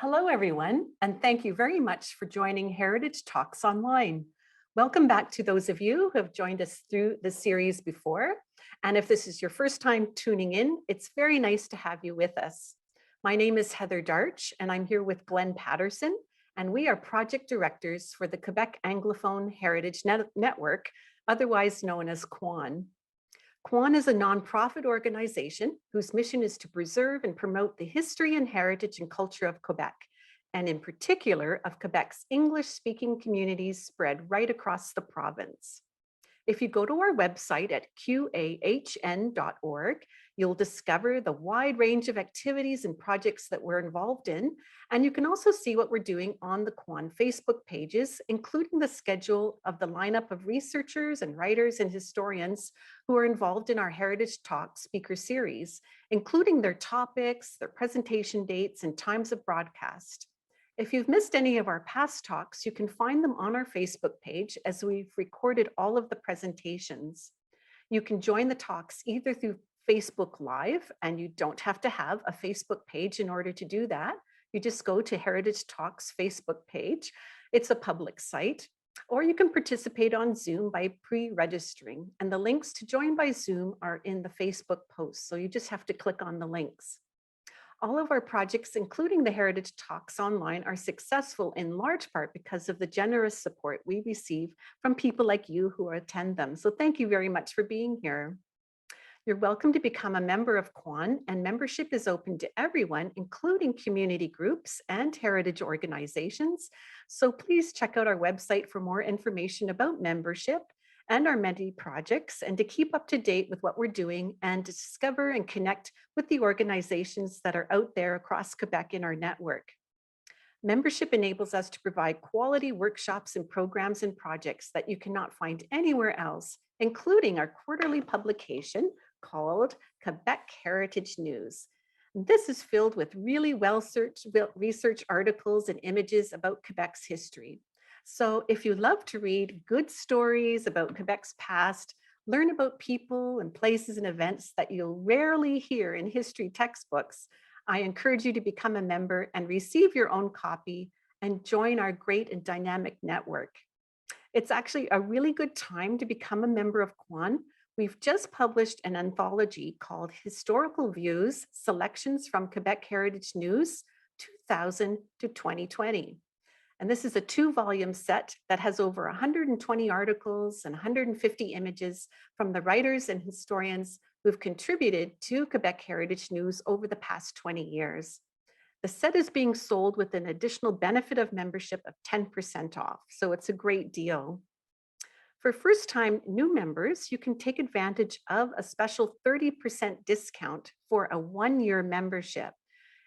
Hello, everyone, and thank you very much for joining Heritage Talks Online. Welcome back to those of you who have joined us through the series before. And if this is your first time tuning in, it's very nice to have you with us. My name is Heather Darch, and I'm here with Glenn Patterson, and we are project directors for the Quebec Anglophone Heritage Network, otherwise known as QAHN. QAHN is a nonprofit organization whose mission is to preserve and promote the history and heritage and culture of Quebec, and in particular of Quebec's English-speaking communities spread right across the province. If you go to our website at QAHN.org, you'll discover the wide range of activities and projects that we're involved in, and you can also see what we're doing on the QAHN Facebook pages, including the schedule of the lineup of researchers and writers and historians who are involved in our Heritage Talk speaker series, including their topics, their presentation dates, and times of broadcast. If you've missed any of our past talks, you can find them on our Facebook page as we've recorded all of the presentations. You can join the talks either through Facebook Live, and you don't have to have a Facebook page in order to do that. You just go to Heritage Talks Facebook page. It's a public site. Or you can participate on Zoom by pre-registering, and the links to join by Zoom are in the Facebook post, so you just have to click on the links. All of our projects, including the Heritage Talks Online, are successful in large part because of the generous support we receive from people like you who attend them. So thank you very much for being here. You're welcome to become a member of QAHN, and membership is open to everyone, including community groups and heritage organizations. So please check out our website for more information about membership and our many projects, and to keep up to date with what we're doing and to discover and connect with the organizations that are out there across Quebec in our network. Membership enables us to provide quality workshops and programs and projects that you cannot find anywhere else, including our quarterly publication called Quebec Heritage News. This is filled with really well-researched articles and images about Quebec's history. So if you love to read good stories about Quebec's past, learn about people and places and events that you'll rarely hear in history textbooks, I encourage you to become a member and receive your own copy and join our great and dynamic network. It's actually a really good time to become a member of QAHN. We've just published an anthology called Historical Views, Selections from Quebec Heritage News, 2000 to 2020. And this is a 2-volume set that has over 120 articles and 150 images from the writers and historians who've contributed to Quebec Heritage News over the past 20 years. The set is being sold with an additional benefit of membership of 10% off, so it's a great deal. For first-time new members, you can take advantage of a special 30% discount for a 1-year membership.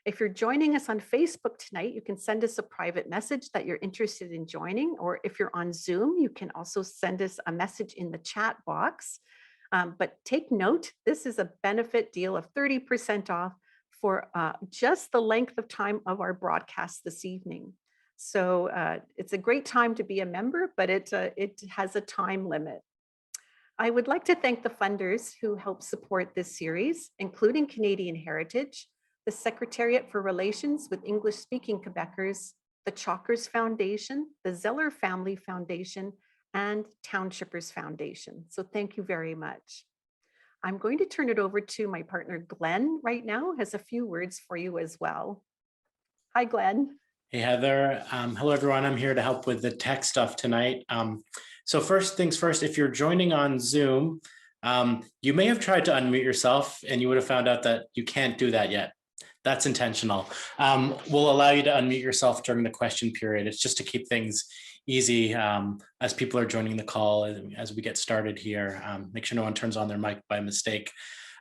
If you're joining us on Facebook tonight, you can send us a private message that you're interested in joining, or if you're on Zoom, you can also send us a message in the chat box. But take note, this is a benefit deal of 30% off for just the length of time of our broadcast this evening. So it's a great time to be a member, but it has a time limit. I would like to thank the funders who help support this series, including Canadian Heritage, the Secretariat for Relations with English-Speaking Quebecers, the Chalkers Foundation, the Zeller Family Foundation, and Townshippers Foundation. So thank you very much. I'm going to turn it over to my partner, Glenn, right now, has a few words for you as well. Hi, Glenn. Hey, Heather. Hello, everyone. I'm here to help with the tech stuff tonight. So first things first, if you're joining on Zoom, you may have tried to unmute yourself and you would have found out that you can't do that yet. That's intentional. We'll allow you to unmute yourself during the question period. It's just to keep things easy as people are joining the call as we get started here. Make sure no one turns on their mic by mistake.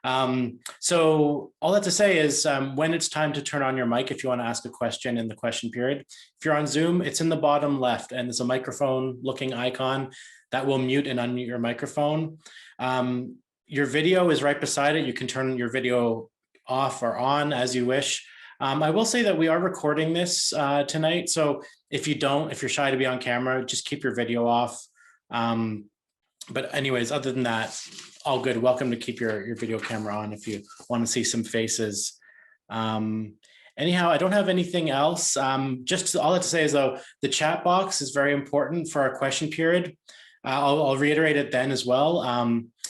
So all that to say is when it's time to turn on your mic, if you want to ask a question in the question period, if you're on Zoom, it's in the bottom left and there's a microphone looking icon that will mute and unmute your microphone. Your video is right beside it. You can turn your video off or on as you wish. I will say that we are recording this tonight. So if you're shy to be on camera, just keep your video off. But anyways, other than that, all good. Welcome to keep your video camera on if you want to see some faces. Anyhow, I don't have anything else. Just all I have to say is, though, the chat box is very important for our question period. I'll reiterate it then as well.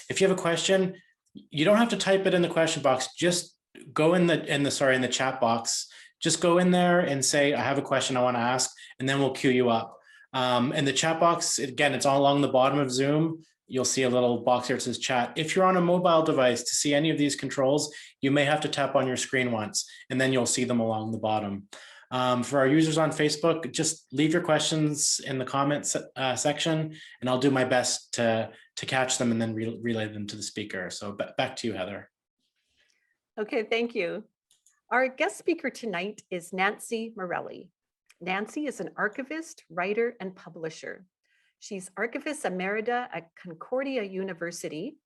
If you have a question, you don't have to type it in the question box. Just go in the chat box. Just go in there and say, I have a question I want to ask, and then we'll queue you up. And the chat box, again, it's all along the bottom of Zoom. You'll see a little box here that says chat. If you're on a mobile device, to see any of these controls, you may have to tap on your screen once, and then you'll see them along the bottom. For our users on Facebook, just leave your questions in the comments section, and I'll do my best to catch them and then relay them to the speaker. So back to you, Heather. Okay, thank you. Our guest speaker tonight is Nancy Marrelli. Nancy is an archivist, writer, and publisher. She's archivist emerita at Concordia University,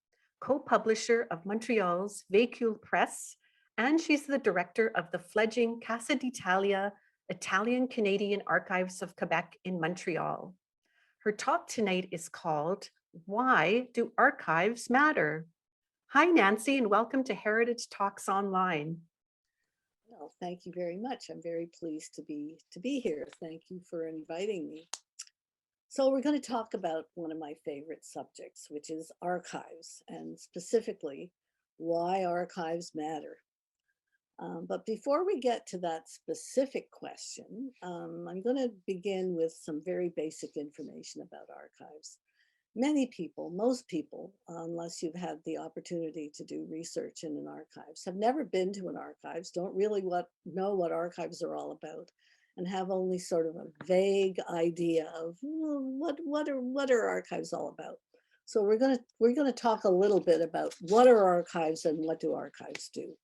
co-publisher of Montreal's Véhicule Press, and she's the director of the fledgling Casa d'Italia, Italian-Canadian Archives of Quebec in Montreal. Her talk tonight is called, Why Do Archives Matter? Hi, Nancy, and welcome to Heritage Talks Online. Well, thank you very much. I'm very pleased to be here. Thank you for inviting me. So we're going to talk about one of my favorite subjects, which is archives, and specifically why archives matter. But before we get to that specific question, I'm going to begin with some very basic information about archives. Many people, most people, unless you've had the opportunity to do research in an archives, have never been to an archives, don't really know what archives are all about, and have only sort of a vague idea of what are archives all about. So we're gonna talk a little bit about what are archives and what do archives do.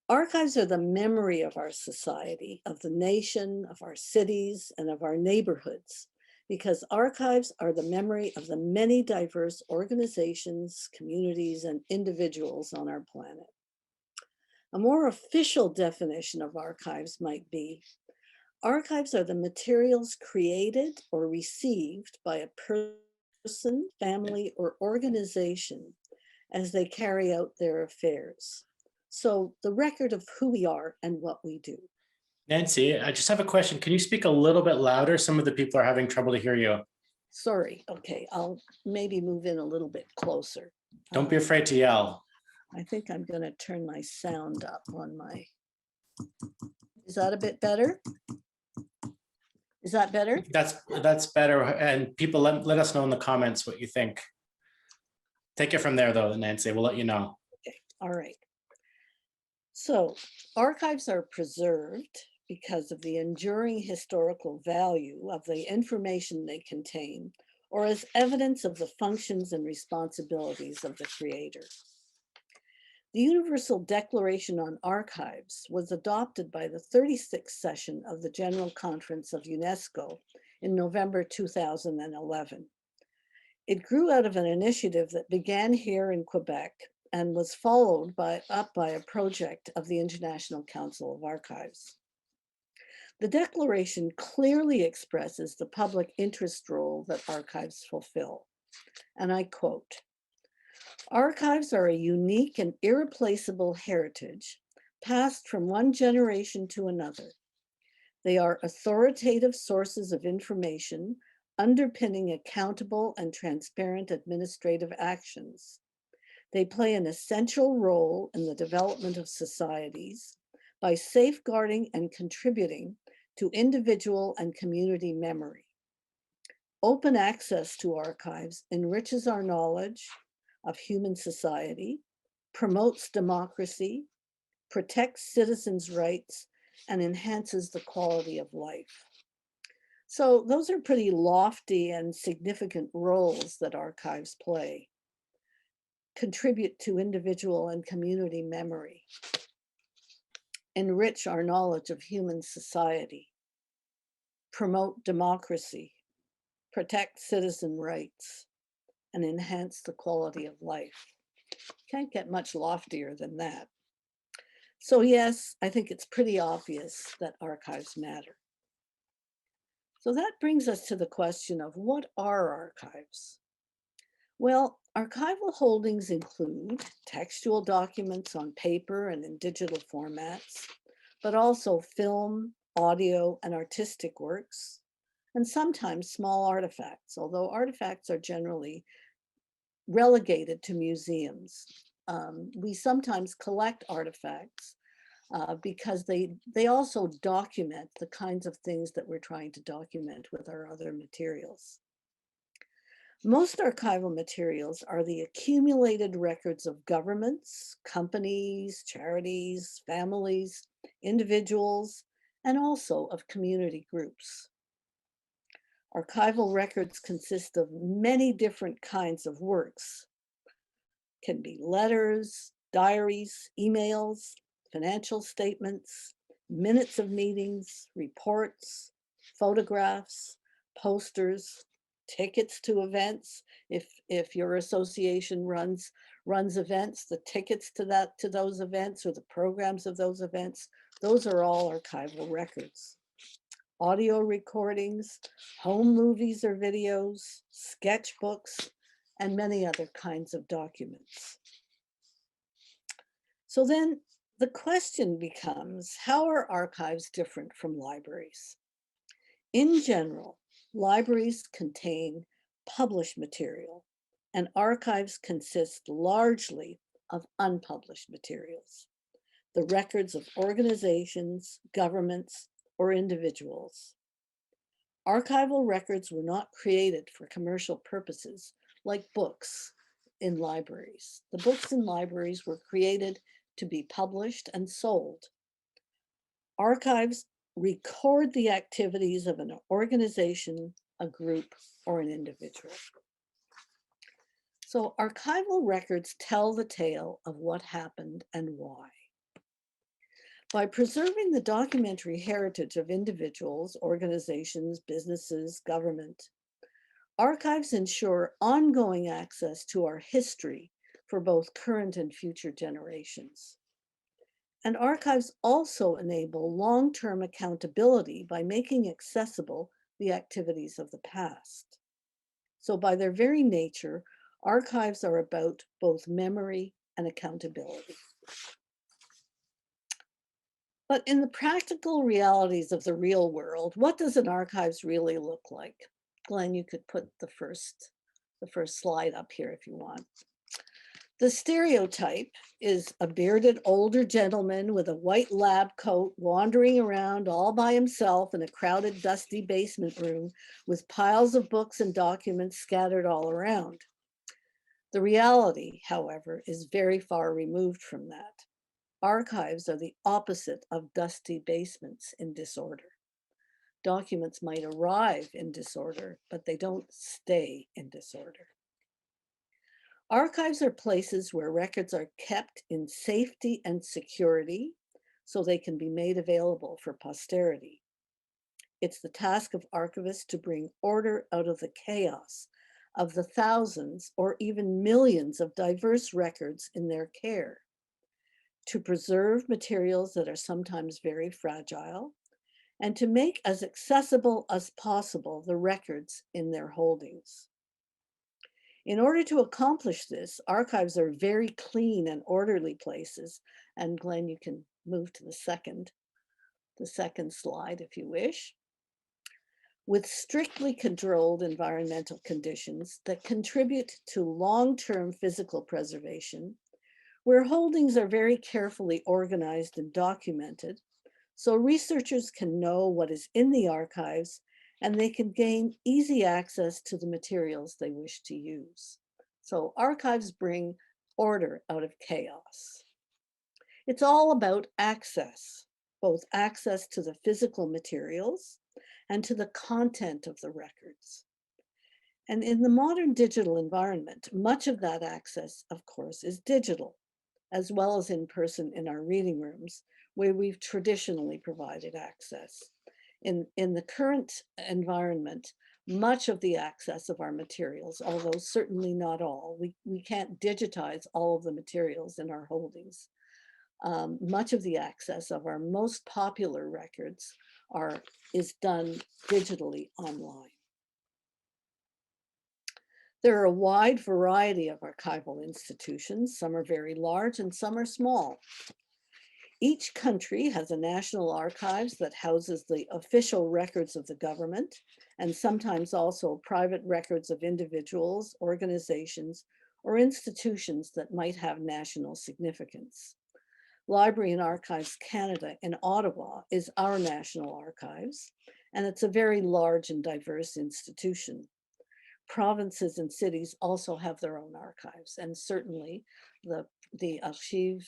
Archives are the memory of our society, of the nation, of our cities, and of our neighborhoods, because archives are the memory of the many diverse organizations, communities, and individuals on our planet. A more official definition of archives might be, archives are the materials created or received by a person, family, or organization as they carry out their affairs. So the record of who we are and what we do. Nancy, I just have a question. Can you speak a little bit louder? Some of the people are having trouble to hear you. Sorry. Okay, I'll maybe move in a little bit closer. Don't be afraid to yell. I think I'm going to turn my sound up on my. Is that a bit better? Is that better? That's better. And people, let us know in the comments what you think. Take it from there, though, Nancy. We'll let you know. Okay. All right. So archives are preserved because of the enduring historical value of the information they contain, or as evidence of the functions and responsibilities of the creator. The Universal Declaration on Archives was adopted by the 36th session of the General Conference of UNESCO in November 2011. It grew out of an initiative that began here in Quebec and was followed up by a project of the International Council of Archives. The declaration clearly expresses the public interest role that archives fulfill. And I quote, archives are a unique and irreplaceable heritage passed from one generation to another. They are authoritative sources of information underpinning accountable and transparent administrative actions. They play an essential role in the development of societies by safeguarding and contributing to individual and community memory. Open access to archives enriches our knowledge of human society, promotes democracy, protects citizens' rights, and enhances the quality of life. So those are pretty lofty and significant roles that archives play. Contribute to individual and community memory, enrich our knowledge of human society, promote democracy, protect citizen rights, and enhance the quality of life. Can't get much loftier than that. So yes, I think it's pretty obvious that archives matter. So that brings us to the question of what are archives? Well, archival holdings include textual documents on paper and in digital formats, but also film, audio, and artistic works, and sometimes small artifacts, although artifacts are generally relegated to museums. We sometimes collect artifacts because they also document the kinds of things that we're trying to document with our other materials. Most archival materials are the accumulated records of governments, companies, charities, families, individuals, and also of community groups. Archival records consist of many different kinds of works. Can be letters, diaries, emails, financial statements, minutes of meetings, reports, photographs, posters, tickets to events. If your association runs events, the tickets to those events or the programs of those events, those are all archival records. Audio recordings, home movies or videos, sketchbooks, and many other kinds of documents. So then the question becomes, how are archives different from libraries? In general, libraries contain published material, and archives consist largely of unpublished materials, the records of organizations, governments, or individuals. Archival records were not created for commercial purposes like books in libraries. The books in libraries were created to be published and sold. Archives record the activities of an organization, a group, or an individual. So archival records tell the tale of what happened and why. By preserving the documentary heritage of individuals, organizations, businesses, government, archives ensure ongoing access to our history for both current and future generations. And archives also enable long-term accountability by making accessible the activities of the past. So by their very nature, archives are about both memory and accountability. But in the practical realities of the real world, what does an archives really look like? Glenn, you could put the first slide up here if you want. The stereotype is a bearded older gentleman with a white lab coat wandering around all by himself in a crowded, dusty basement room with piles of books and documents scattered all around. The reality, however, is very far removed from that. Archives are the opposite of dusty basements in disorder. Documents might arrive in disorder, but they don't stay in disorder. Archives are places where records are kept in safety and security so they can be made available for posterity. It's the task of archivists to bring order out of the chaos of the thousands or even millions of diverse records in their care, to preserve materials that are sometimes very fragile, and to make as accessible as possible the records in their holdings. In order to accomplish this, archives are very clean and orderly places. And Glenn, you can move to the second slide if you wish. With strictly controlled environmental conditions that contribute to long-term physical preservation, where holdings are very carefully organized and documented, so researchers can know what is in the archives and they can gain easy access to the materials they wish to use. So archives bring order out of chaos. It's all about access, both access to the physical materials and to the content of the records. And in the modern digital environment, much of that access, of course, is digital, as well as in person in our reading rooms, where we've traditionally provided access. In the current environment, much of the access of our materials, although certainly not all, we can't digitize all of the materials in our holdings. Much of the access of our most popular records is done digitally online. There are a wide variety of archival institutions. Some are very large and some are small. Each country has a national archives that houses the official records of the government and sometimes also private records of individuals, organizations, or institutions that might have national significance. Library and Archives Canada in Ottawa is our national archives, and it's a very large and diverse institution. Provinces and cities also have their own archives, and certainly the Bibliothèque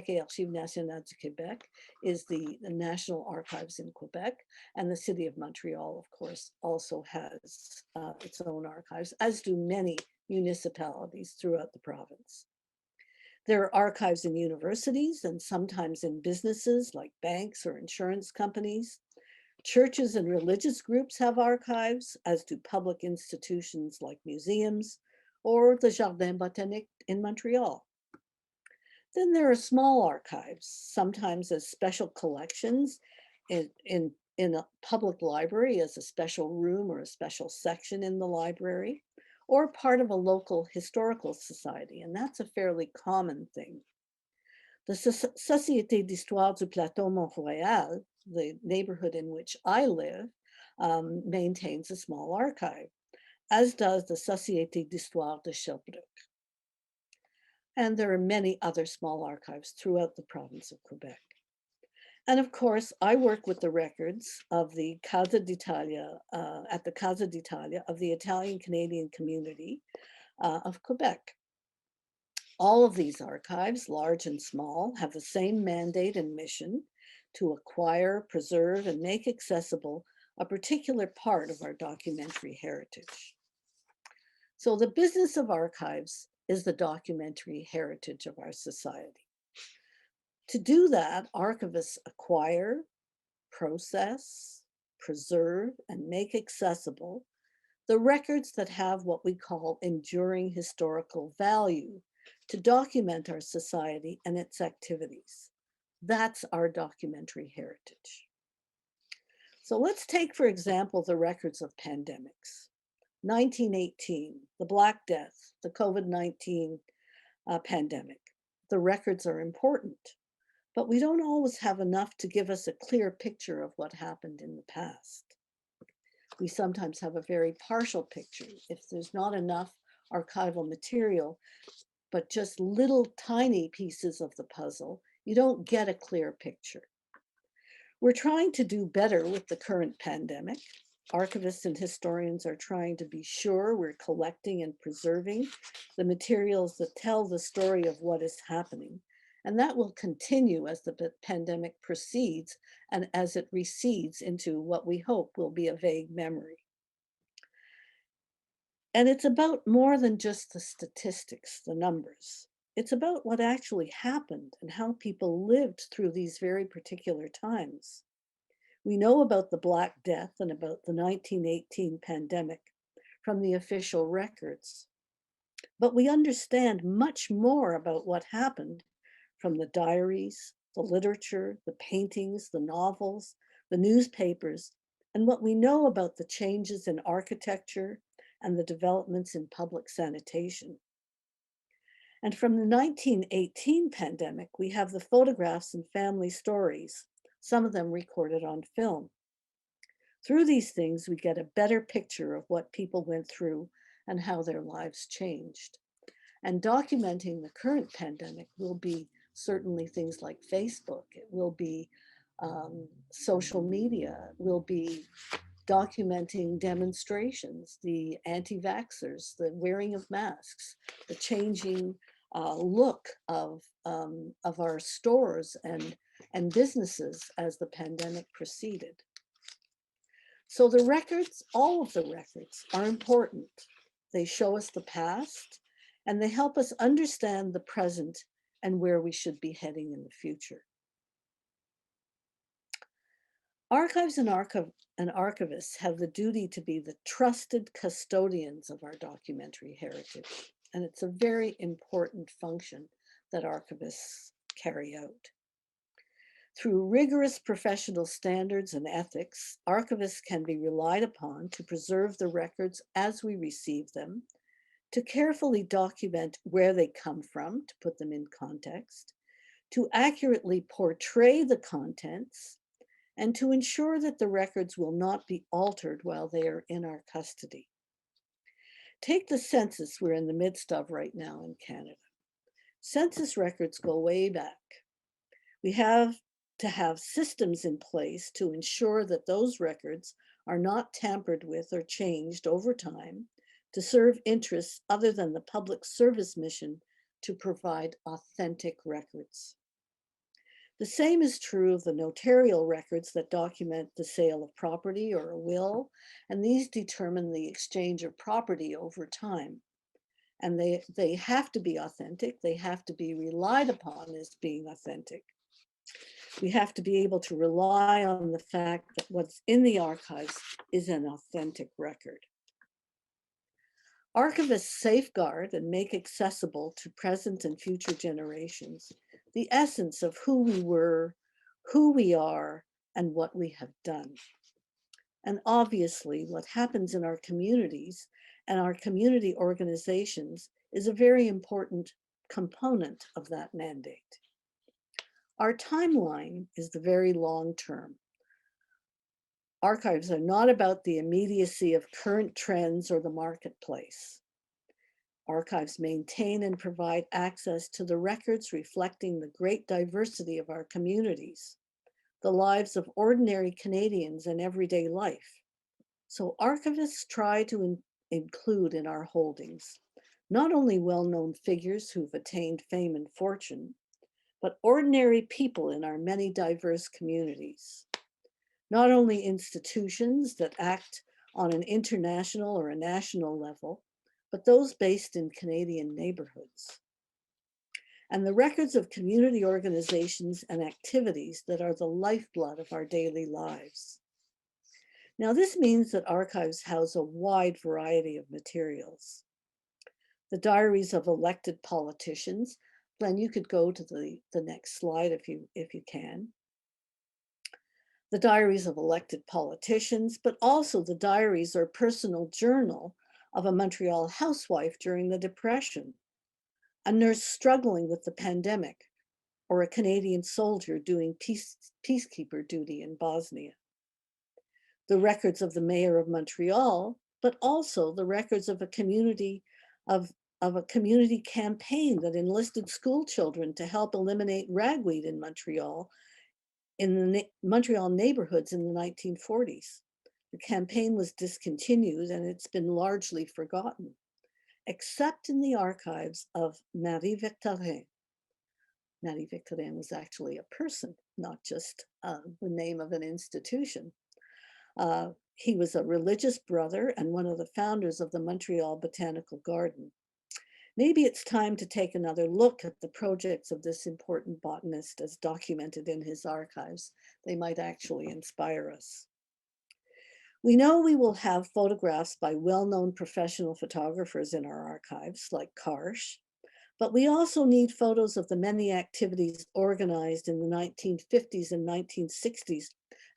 et Archives Nationales du Québec is the National Archives in Quebec, and the City of Montreal, of course, also has its own archives, as do many municipalities throughout the province. There are archives in universities and sometimes in businesses like banks or insurance companies. Churches and religious groups have archives, as do public institutions like museums or the Jardin Botanique in Montreal. Then there are small archives, sometimes as special collections in a public library as a special room or a special section in the library, or part of a local historical society, and that's a fairly common thing. The Société d'Histoire du Plateau Mont-Royal, the neighborhood in which I live, maintains a small archive, as does the Société d'Histoire de Sherbrooke. And there are many other small archives throughout the province of Quebec. And of course, I work with the records of the Casa d'Italia, at the Casa d'Italia of the Italian Canadian community of Quebec. All of these archives, large and small, have the same mandate and mission to acquire, preserve, and make accessible a particular part of our documentary heritage. So the business of archives is the documentary heritage of our society. To do that, archivists acquire, process, preserve, and make accessible the records that have what we call enduring historical value to document our society and its activities. That's our documentary heritage. So let's take, for example, the records of pandemics. 1918, the Black Death, the COVID-19 pandemic. The records are important, but we don't always have enough to give us a clear picture of what happened in the past. We sometimes have a very partial picture. If there's not enough archival material, but just little tiny pieces of the puzzle, you don't get a clear picture. We're trying to do better with the current pandemic. Archivists and historians are trying to be sure we're collecting and preserving the materials that tell the story of what is happening. And that will continue as the pandemic proceeds and as it recedes into what we hope will be a vague memory. And it's about more than just the statistics, the numbers. It's about what actually happened and how people lived through these very particular times. We know about the Black Death and about the 1918 pandemic from the official records, but we understand much more about what happened from the diaries, the literature, the paintings, the novels, the newspapers, and what we know about the changes in architecture and the developments in public sanitation. And from the 1918 pandemic, we have the photographs and family stories, some of them recorded on film. Through these things, we get a better picture of what people went through and how their lives changed. And documenting the current pandemic will be certainly things like Facebook. It will be social media. It will be documenting demonstrations, the anti-vaxxers, the wearing of masks, the changing look of our stores and businesses as the pandemic proceeded. So the records, all of the records, are important. They show us the past, and they help us understand the present and where we should be heading in the future. Archives and archivists have the duty to be the trusted custodians of our documentary heritage, and it's a very important function that archivists carry out. Through rigorous professional standards and ethics, archivists can be relied upon to preserve the records as we receive them, to carefully document where they come from, to put them in context, to accurately portray the contents, and to ensure that the records will not be altered while they are in our custody. Take the census we're in the midst of right now in Canada. Census records go way back. We have to have systems in place to ensure that those records are not tampered with or changed over time to serve interests other than the public service mission to provide authentic records. The same is true of the notarial records that document the sale of property or a will, and these determine the exchange of property over time. And they have to be authentic. They have to be relied upon as being authentic. We have to be able to rely on the fact that what's in the archives is an authentic record. Archivists safeguard and make accessible to present and future generations the essence of who we were, who we are, and what we have done. And obviously, what happens in our communities and our community organizations is a very important component of that mandate. Our timeline is the very long term. Archives are not about the immediacy of current trends or the marketplace. Archives maintain and provide access to the records reflecting the great diversity of our communities, the lives of ordinary Canadians and everyday life. So archivists try to include in our holdings not only well-known figures who've attained fame and fortune, but ordinary people in our many diverse communities. Not only institutions that act on an international or a national level, but those based in Canadian neighborhoods. And the records of community organizations and activities that are the lifeblood of our daily lives. Now, this means that archives house a wide variety of materials. The diaries of elected politicians. Glenn, you could go to the next slide if you can. The diaries of elected politicians, but also the diaries or personal journal of a Montreal housewife during the Depression, a nurse struggling with the pandemic, or a Canadian soldier doing peacekeeper duty in Bosnia. The records of the mayor of Montreal, but also the records of a community campaign that enlisted school children to help eliminate ragweed in Montreal, in the Montreal neighborhoods in the 1940s. The campaign was discontinued and it's been largely forgotten, except in the archives of Marie-Victorin. Marie-Victorin was actually a person, not just the name of an institution. He was a religious brother and one of the founders of the Montreal Botanical Garden. Maybe it's time to take another look at the projects of this important botanist as documented in his archives. They might actually inspire us. We know we will have photographs by well-known professional photographers in our archives, like Karsh, but we also need photos of the many activities organized in the 1950s and 1960s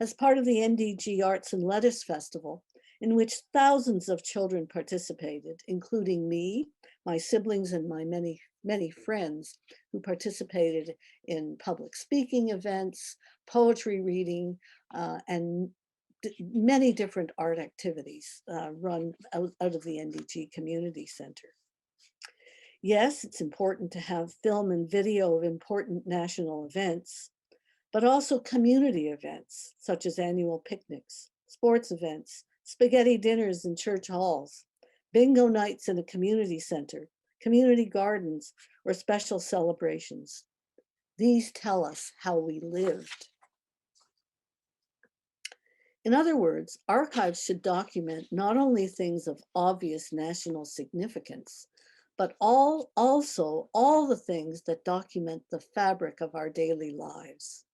as part of the NDG Arts and Lettuce Festival, in which thousands of children participated, including me, my siblings, and my many friends who participated in public speaking events, poetry reading, and many different art activities run out of the NDG Community Center. Yes, it's important to have film and video of important national events, but also community events such as annual picnics, sports events, spaghetti dinners in church halls, bingo nights in a community center, community gardens, or special celebrations. These tell us how we lived. In other words, archives should document not only things of obvious national significance, but also all the things that document the fabric of our daily lives.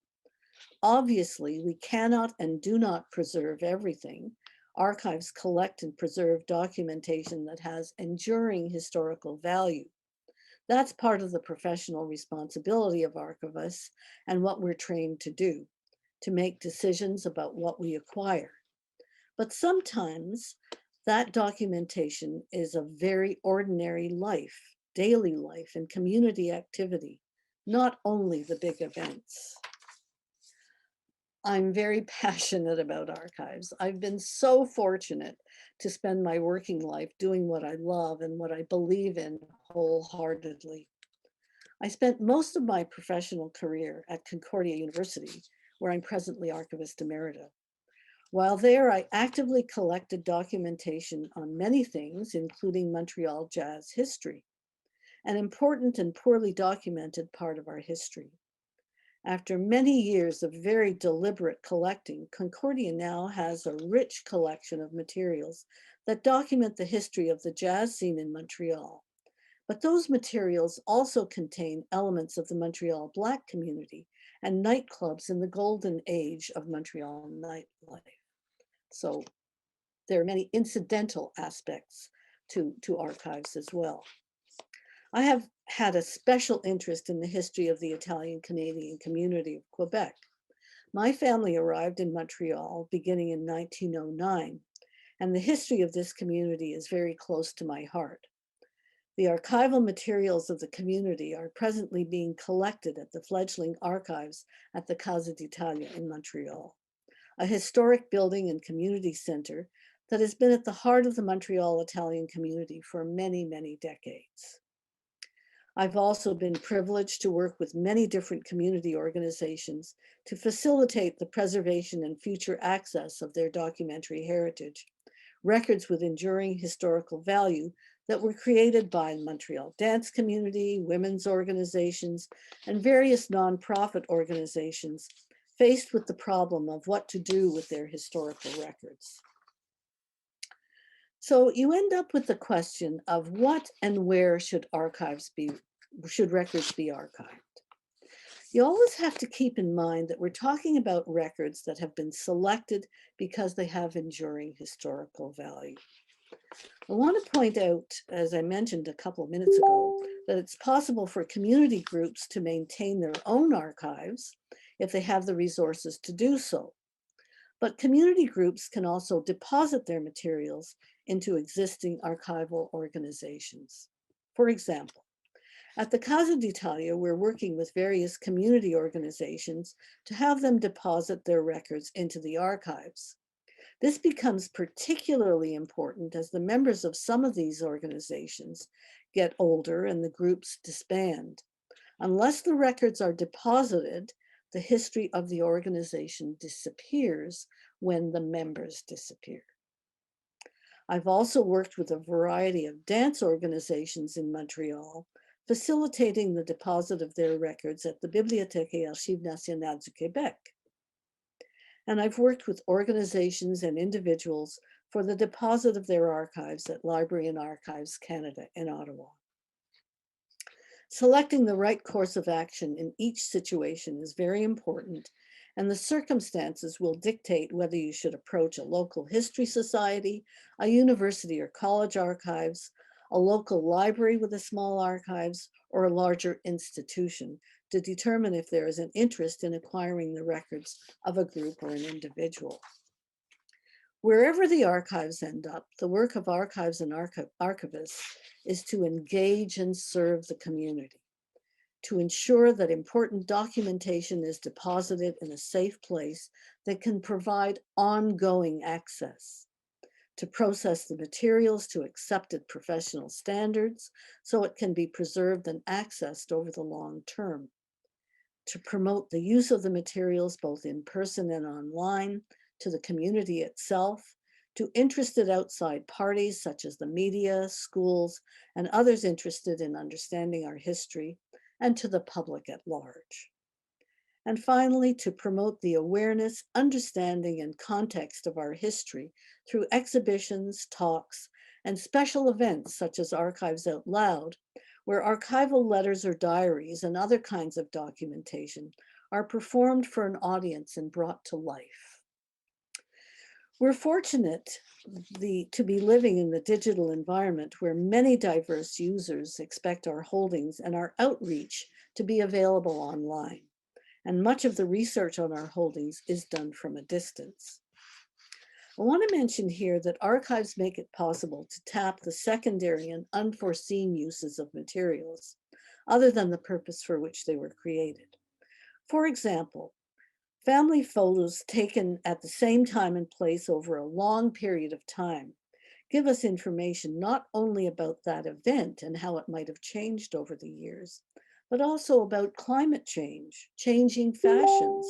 Obviously, we cannot and do not preserve everything. Archives collect and preserve documentation that has enduring historical value. That's part of the professional responsibility of archivists and what we're trained to do, to make decisions about what we acquire. But sometimes that documentation is a very ordinary life, daily life, and community activity not only the big events. I'm very passionate about archives. I've been so fortunate to spend my working life doing what I love and what I believe in wholeheartedly. I spent most of my professional career at Concordia University, where I'm presently archivist emerita. While there, I actively collected documentation on many things, including Montreal jazz history, an important and poorly documented part of our history. After many years of very deliberate collecting, Concordia now has a rich collection of materials that document the history of the jazz scene in Montreal. But those materials also contain elements of the Montreal Black community and nightclubs in the golden age of Montreal nightlife. So there are many incidental aspects to archives as well. I have had a special interest in the history of the Italian Canadian community of Quebec. My family arrived in Montreal beginning in 1909, and the history of this community is very close to my heart. The archival materials of the community are presently being collected at the fledgling archives at the Casa d'Italia in Montreal, a historic building and community center that has been at the heart of the Montreal Italian community for many, many decades. I've also been privileged to work with many different community organizations to facilitate the preservation and future access of their documentary heritage, records with enduring historical value that were created by the Montreal dance community, women's organizations, and various nonprofit organizations faced with the problem of what to do with their historical records. So you end up with the question of what and where should records be archived? You always have to keep in mind that we're talking about records that have been selected because they have enduring historical value. I want to point out, as I mentioned a couple of minutes ago, that it's possible for community groups to maintain their own archives if they have the resources to do so. But community groups can also deposit their materials into existing archival organizations. For example, at the Casa d'Italia, we're working with various community organizations to have them deposit their records into the archives. This becomes particularly important as the members of some of these organizations get older and the groups disband. Unless the records are deposited, the history of the organization disappears when the members disappear. I've also worked with a variety of dance organizations in Montreal, facilitating the deposit of their records at the Bibliothèque et Archives Nationales du Québec. And I've worked with organizations and individuals for the deposit of their archives at Library and Archives Canada in Ottawa. Selecting the right course of action in each situation is very important, and the circumstances will dictate whether you should approach a local history society, a university or college archives, a local library with a small archives, or a larger institution to determine if there is an interest in acquiring the records of a group or an individual. Wherever the archives end up, the work of archives and archivists is to engage and serve the community, to ensure that important documentation is deposited in a safe place that can provide ongoing access, to process the materials to accepted professional standards so it can be preserved and accessed over the long term, to promote the use of the materials both in person and online, to the community itself, to interested outside parties such as the media, schools, and others interested in understanding our history, and to the public at large. And finally, to promote the awareness, understanding, and context of our history through exhibitions, talks, and special events such as Archives Out Loud, where archival letters or diaries and other kinds of documentation are performed for an audience and brought to life. We're fortunate to be living in the digital environment where many diverse users expect our holdings and our outreach to be available online. And much of the research on our holdings is done from a distance. I want to mention here that archives make it possible to tap the secondary and unforeseen uses of materials. other than the purpose for which they were created. For example, family photos taken at the same time and place over a long period of time give us information not only about that event and how it might have changed over the years, but also about climate change, changing fashions,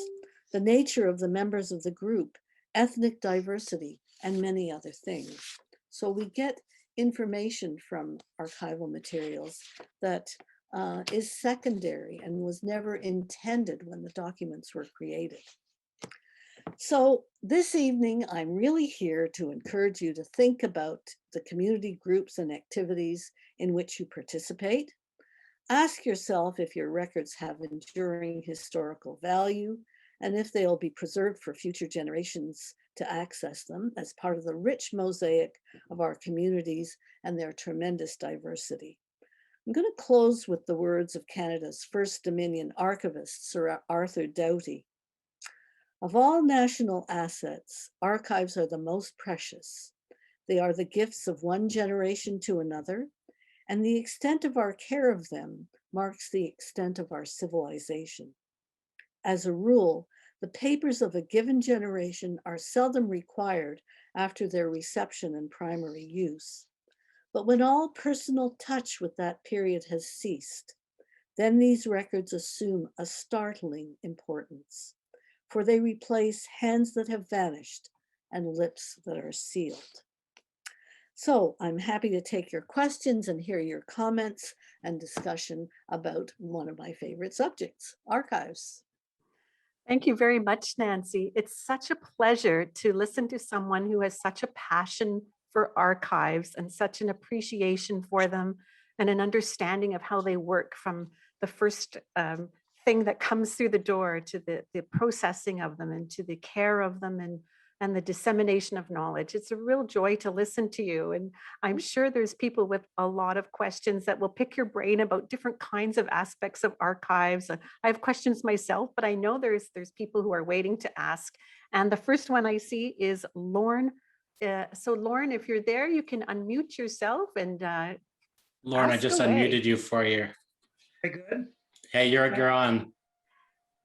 the nature of the members of the group, ethnic diversity, and many other things. So we get information from archival materials that is secondary and was never intended when the documents were created. So this evening, I'm really here to encourage you to think about the community groups and activities in which you participate. Ask yourself if your records have enduring historical value and if they'll be preserved for future generations to access them as part of the rich mosaic of our communities and their tremendous diversity. I'm going to close with the words of Canada's First Dominion archivist, Sir Arthur Doughty. Of all national assets, archives are the most precious. They are the gifts of one generation to another, and the extent of our care of them marks the extent of our civilization. As a rule, the papers of a given generation are seldom required after their reception and primary use. But when all personal touch with that period has ceased, then these records assume a startling importance, for they replace hands that have vanished and lips that are sealed. So I'm happy to take your questions and hear your comments and discussion about one of my favorite subjects, archives. Thank you very much, Nancy. It's such a pleasure to listen to someone who has such a passion for archives and such an appreciation for them and an understanding of how they work from the first thing that comes through the door to the processing of them and to the care of them and the dissemination of knowledge. It's a real joy to listen to you. And I'm sure there's people with a lot of questions that will pick your brain about different kinds of aspects of archives. I have questions myself, but I know there's people who are waiting to ask. And the first one I see is Lauren. So Lauren, if you're there, you can unmute yourself and Lauren, I ask just away. unmuted you for you. Very good. Hey, you're on.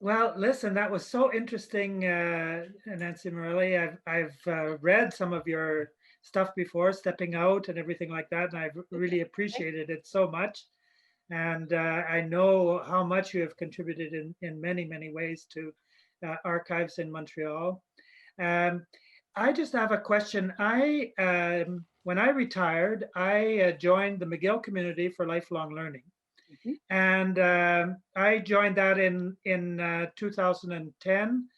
Well, listen, that was so interesting, Nancy Marrelli. I've read some of your stuff before, Stepping Out and everything like that, and I've really appreciated it so much. And I know how much you have contributed in many, many ways to archives in Montreal. I just have a question. When I retired, I joined the McGill Community for Lifelong Learning. And I joined that in 2010,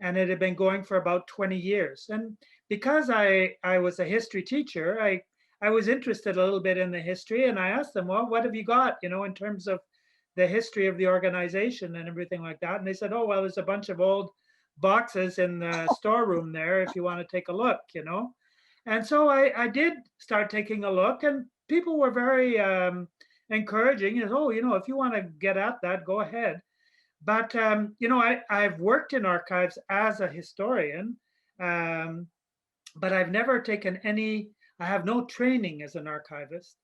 and it had been going for about 20 years. And because I was a history teacher, I was interested a little bit in the history, and I asked them, well, what have you got, in terms of the history of the organization and everything like that? And they said, oh, well, there's a bunch of old boxes in the storeroom there if you want to take a look, And so I did start taking a look, and people were very encouraging. Oh, if you want to get at that, go ahead. But I've worked in archives as a historian, but I've never taken any. I have no training as an archivist,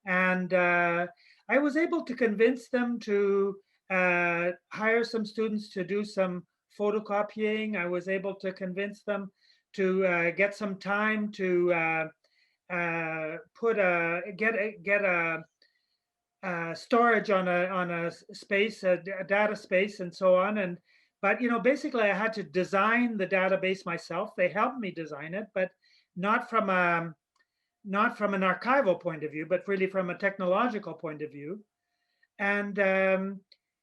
and I was able to convince them to hire some students to do some photocopying. I was able to convince them to get some time to get a storage on a space, a data space, and so on. But basically, I had to design the database myself. They helped me design it, but not from an archival point of view, but really from a technological point of view. And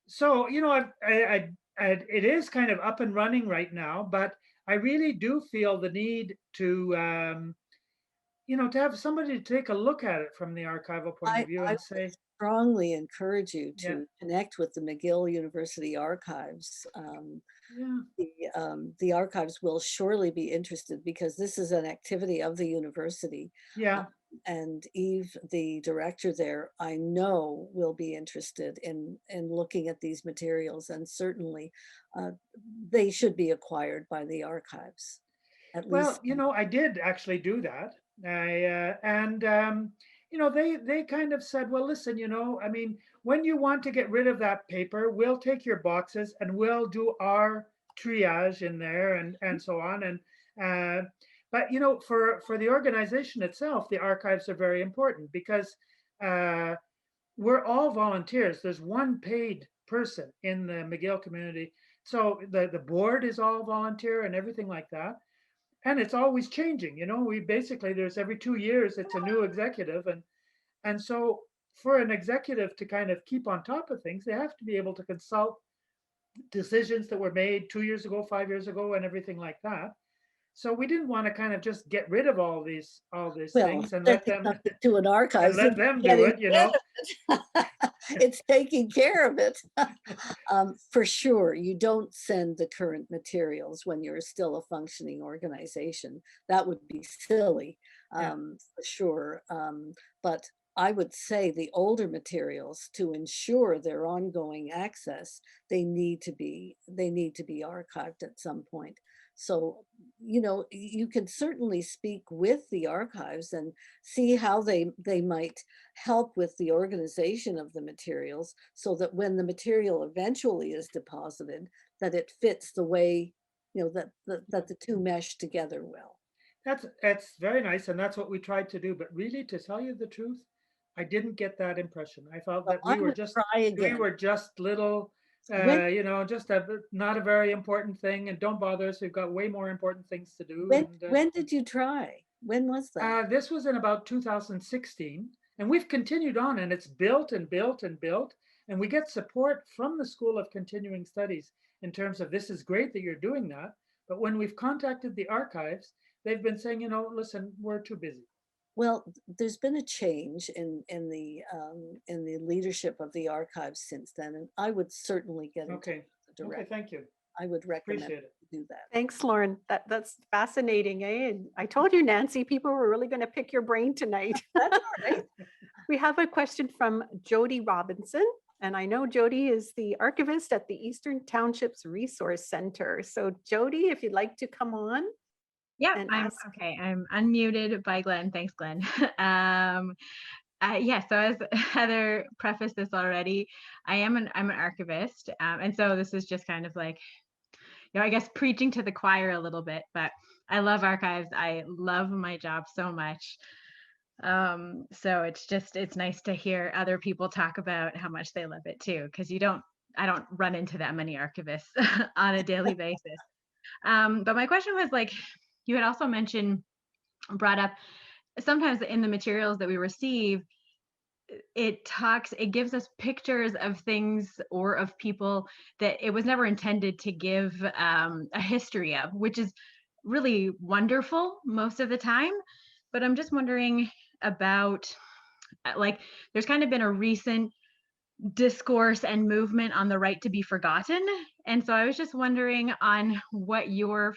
so it is kind of up and running right now, but I really do feel the need to to have somebody to take a look at it from the archival point of view and say, strongly encourage you to Yeah. connect with the McGill University Archives. The archives will surely be interested because this is an activity of the university. Yeah. And Eve, the director there, I know will be interested in looking at these materials, and certainly they should be acquired by the archives. At Well, least. I did actually do that. they kind of said, well, listen, I mean, when you want to get rid of that paper, we'll take your boxes and we'll do our triage in there and so on. And but for the organization itself, the archives are very important because we're all volunteers. There's one paid person in the McGill community. So the board is all volunteer and everything like that. And it's always changing. We basically, there's every 2 years, it's a new executive. And so for an executive to kind of keep on top of things, they have to be able to consult decisions that were made 2 years ago, 5 years ago, and everything like that. So we didn't want to kind of just get rid of all these things and let them to an archive. do it, It's taking care of it. For sure, you don't send the current materials when you're still a functioning organization. That would be silly, for sure. But I would say the older materials, to ensure their ongoing access, they need to be archived at some point. So, you can certainly speak with the archives and see how they might help with the organization of the materials, so that when the material eventually is deposited, that it fits the way, that the two mesh together well. That's very nice, and that's what we tried to do. But really, to tell you the truth, I didn't get that impression. I felt that we were just little, just not a very important thing, and don't bother us. We've got way more important things to do. When did you try? When was that? This was in about 2016, and we've continued on, and it's built and built and built, and we get support from the School of Continuing Studies in terms of, this is great that you're doing that. But when we've contacted the archives, they've been saying, listen, we're too busy. Well, there's been a change in the leadership of the archives since then, and I would certainly get in touch with the director. Okay, thank you. I would recommend you do that. Thanks, Lauren. That's fascinating, eh? And I told you, Nancy, people were really going to pick your brain tonight. That's right. We have a question from Judy Robinson. And I know Jody is the archivist at the Eastern Townships Resource Center. So Jody, if you'd like to come on. Yeah, okay. I'm unmuted by Glenn. Thanks, Glenn. Yeah, so as Heather prefaced this already, I'm an archivist. And so this is just kind of like, I guess preaching to the choir a little bit, but I love archives. I love my job so much. So it's nice to hear other people talk about how much they love it too, because I don't run into that many archivists on a daily basis. But my question was, like, you had also brought up, sometimes in the materials that we receive, it gives us pictures of things or of people that it was never intended to give a history of, which is really wonderful most of the time. But I'm just wondering about, like, there's kind of been a recent discourse and movement on the right to be forgotten. And so I was just wondering on what your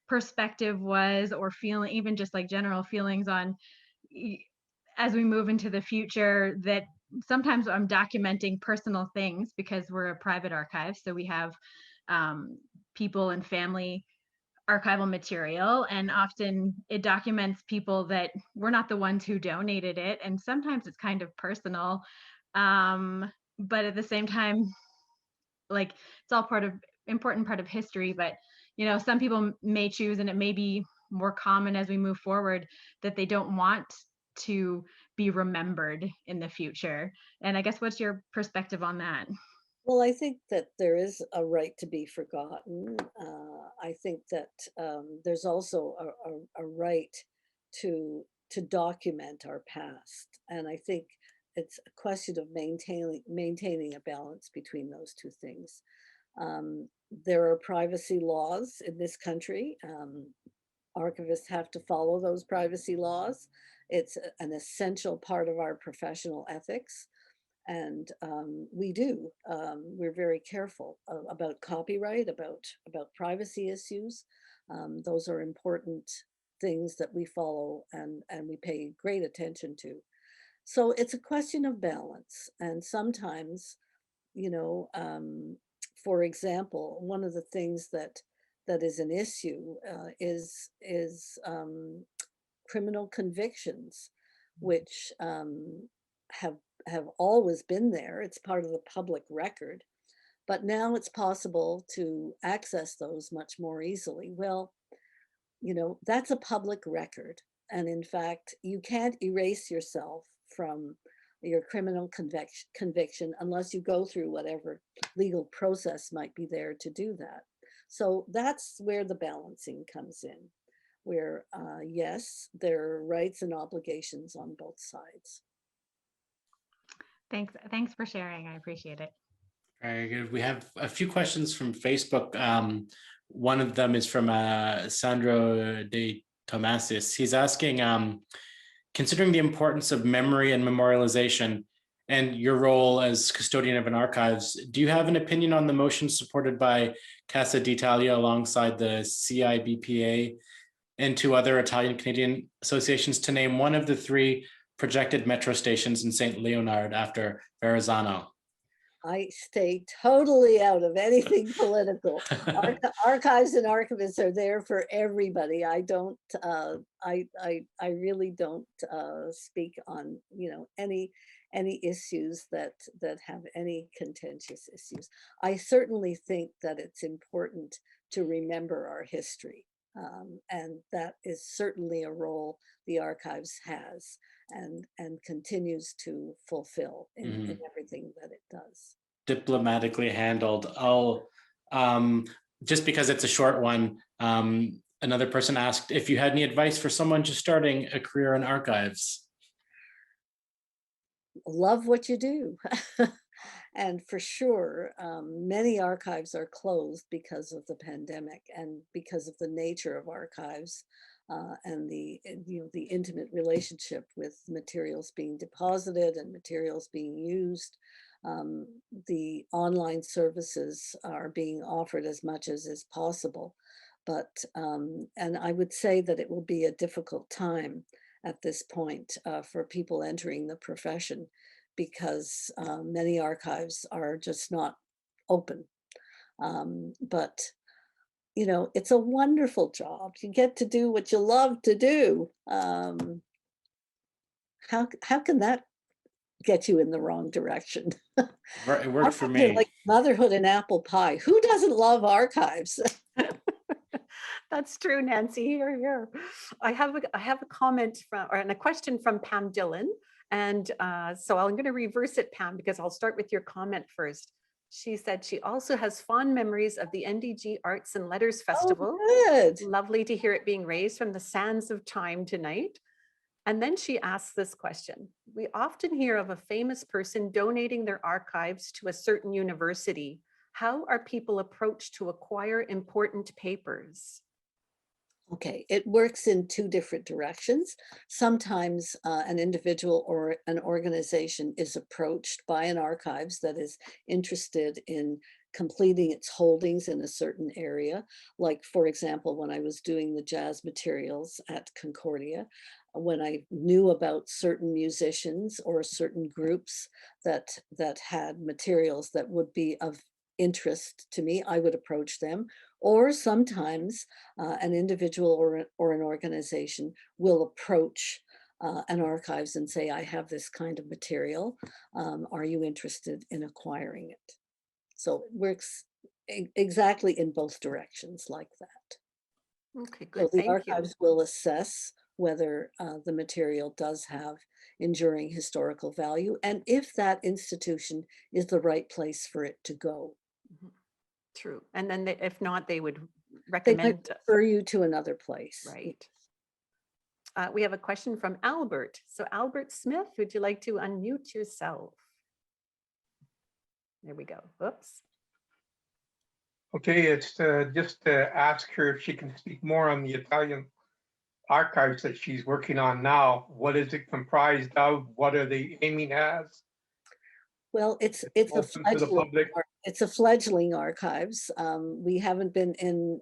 perspective was, or feeling, even just like general feelings on, as we move into the future, that sometimes I'm documenting personal things because we're a private archive. So we have people and family archival material, and often it documents people that we're not the ones who donated it. And sometimes it's kind of personal. But at the same time, like, it's all important part of history, but some people may choose, and it may be more common as we move forward, that they don't want to be remembered in the future. And I guess, what's your perspective on that? Well, I think that there is a right to be forgotten. I think that there's also a right to document our past. And I think it's a question of maintaining a balance between those two things. There are privacy laws in this country. Archivists have to follow those privacy laws. It's an essential part of our professional ethics. And we do. We're very careful about copyright, about privacy issues. Those are important things that we follow and we pay great attention to. So it's a question of balance. And sometimes, for example, one of the things that is an issue is criminal convictions which have always been there. It's part of the public record, but now it's possible to access those much more easily. Well, you know, that's a public record. And in fact, you can't erase yourself from your criminal conviction unless you go through whatever legal process might be there to do that. So that's where the balancing comes in, where yes, there are rights and obligations on both sides. Thanks for sharing. I appreciate it. Very good. We have a few questions from Facebook. One of them is from Sandro de Tomasis. He's asking, considering the importance of memory and memorialization and your role as custodian of an archives, do you have an opinion on the motion supported by Casa d'Italia alongside the CIBPA and two other Italian Canadian associations to name one of the three projected metro stations in St. Leonard after Verrazzano? I stay totally out of anything political. Archives and archivists are there for everybody. I don't, I really don't speak on, you know, any issues that have any contentious issues. I certainly think that it's important to remember our history. And that is certainly a role the archives has and continues to fulfill in everything that it does. Diplomatically handled. I'll just because it's a short one. Another person asked if you had any advice for someone just starting a career in archives. Love what you do. And for sure, many archives are closed because of the pandemic and because of the nature of archives and the intimate relationship with materials being deposited and materials being used. The online services are being offered as much as is possible, but and I would say that it will be a difficult time at this point for people entering the profession, because many archives are just not open. But you know, it's a wonderful job. You get to do what you love to do. How can that get you in the wrong direction? It worked for me. Like motherhood and apple pie. Who doesn't love archives? That's true, Nancy. Here. I have a comment and a question from Pam Dillon. And so I'm going to reverse it, Pam, because I'll start with your comment first. She said she also has fond memories of the NDG Arts and Letters Festival. Oh, good. Lovely to hear it being raised from the sands of time tonight. And then she asks this question. We often hear of a famous person donating their archives to a certain university. How are people approached to acquire important papers? Okay, it works in two different directions. Sometimes an individual or an organization is approached by an archives that is interested in completing its holdings in a certain area. Like, for example, when I was doing the jazz materials at Concordia, when I knew about certain musicians or certain groups that had materials that would be of interest to me, I would approach them. Or sometimes an individual or an organization will approach an archives and say, I have this kind of material. Are you interested in acquiring it? So it works exactly in both directions like that. Okay, good. So the Thank you. archives will assess whether the material does have enduring historical value and if that institution is the right place for it to go. True. And then if not, they would They recommend. might refer you to another place. Right. We have a question from Albert. So Albert Smith, would you like to unmute yourself? There we go. Oops. Okay, it's just to ask her if she can speak more on the Italian archives that she's working on now. What is it comprised of? What are they aiming at? Well, it's a fledgling archives. We haven't been in,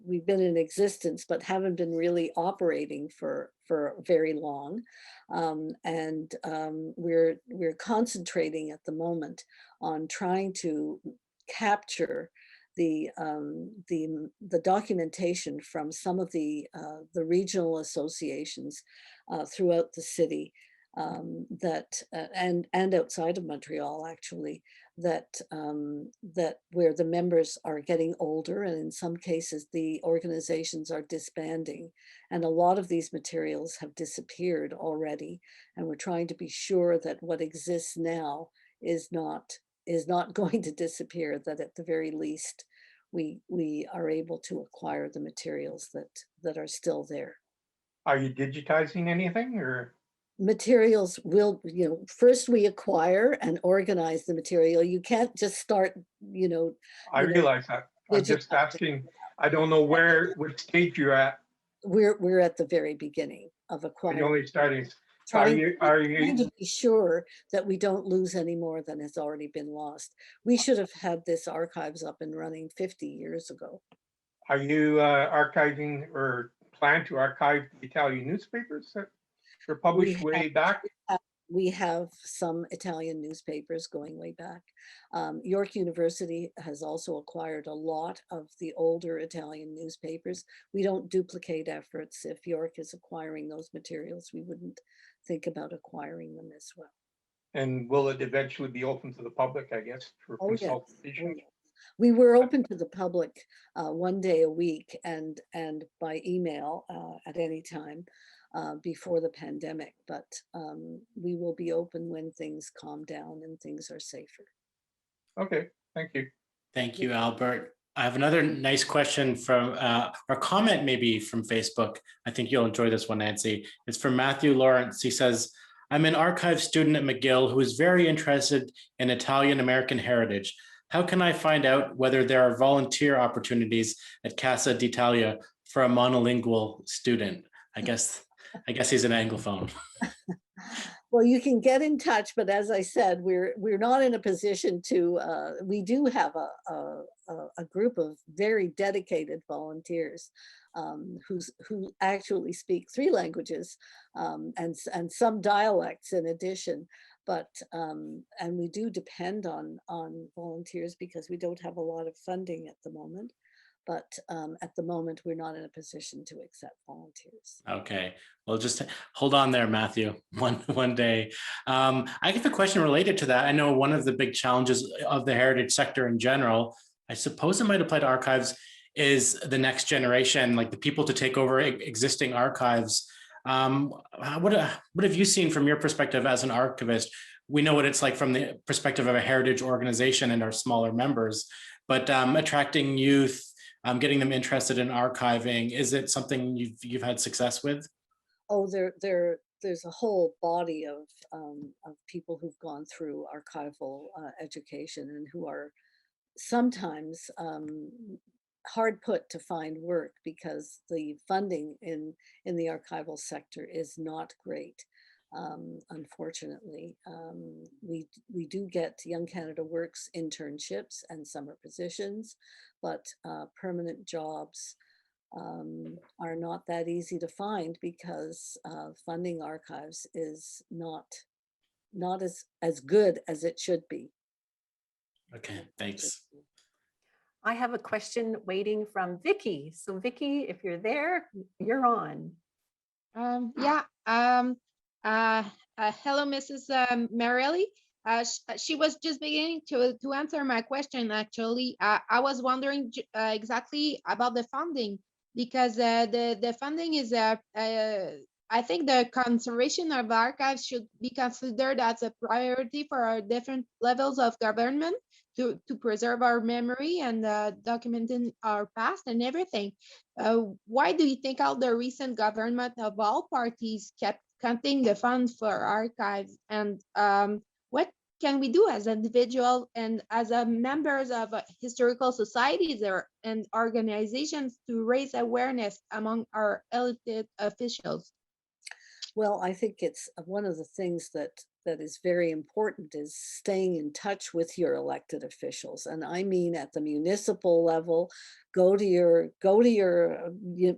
we've been in existence, but haven't been really operating for very long. We're concentrating at the moment on trying to capture the documentation from some of the regional associations throughout the city and outside of Montreal, actually, that where the members are getting older, and in some cases the organizations are disbanding, and a lot of these materials have disappeared already, and we're trying to be sure that what exists now is not going to disappear, that at the very least we are able to acquire the materials that are still there. Are you digitizing anything, or? Materials will, first we acquire and organize the material. You can't just start, I realize that. I'm just asking, I don't know which stage you're at. We're at the very beginning of You're acquiring. only starting. Trying Are to be sure that we don't lose any more than has already been lost. We should have had this archives up and running 50 years ago. Are you archiving or plan to archive the Italian newspapers that were published way back? We have some Italian newspapers going way back. York University has also acquired a lot of the older Italian newspapers. We don't duplicate efforts. If York is acquiring those materials, we wouldn't think about acquiring them as well. And will it eventually be open to the public, I guess, for consultation? Yes. We were open to the public 1 day a week and by email at any time before the pandemic, but we will be open when things calm down and things are safer. Okay, thank you. Thank you, Albert. I have another nice question from, or comment maybe from Facebook. I think you'll enjoy this one, Nancy. It's from Matthew Lawrence. He says, I'm an archive student at McGill who is very interested in Italian American heritage. How can I find out whether there are volunteer opportunities at Casa d'Italia for a monolingual student? I guess he's an Anglophone. Well, you can get in touch, but as I said, we're not in a position to. We do have a group of very dedicated volunteers who actually speak 3 languages and some dialects in addition. But and we do depend on volunteers because we don't have a lot of funding at the moment. But at the moment, we're not in a position to accept volunteers. Okay, well, just hold on there, Matthew, one day. I have a question related to that. I know one of the big challenges of the heritage sector in general, I suppose it might apply to archives, is the next generation, like the people to take over existing archives. What have you seen from your perspective as an archivist? We know what it's like from the perspective of a heritage organization and our smaller members, but attracting youth, getting them interested in archiving, is it something you've had success with? Oh, there's a whole body of people who've gone through archival education and who are sometimes hard put to find work because the funding in the archival sector is not great. Unfortunately, we do get Young Canada Works internships and summer positions, but permanent jobs are not that easy to find because funding archives is not as good as it should be. Okay, thanks. I have a question waiting from Vicky. So Vicky, if you're there, you're on. Hello, Mrs. Marrelli. She was just beginning to answer my question, actually. I was wondering exactly about the funding, because the funding is, I think the conservation of archives should be considered as a priority for our different levels of government to preserve our memory and documenting our past and everything. Why do you think all the recent government of all parties kept cutting the funds for archives? And what can we do as individuals and as members of historical societies and organizations to raise awareness among our elected officials? Well, I think it's one of the things that is very important is staying in touch with your elected officials. And I mean, at the municipal level, go to your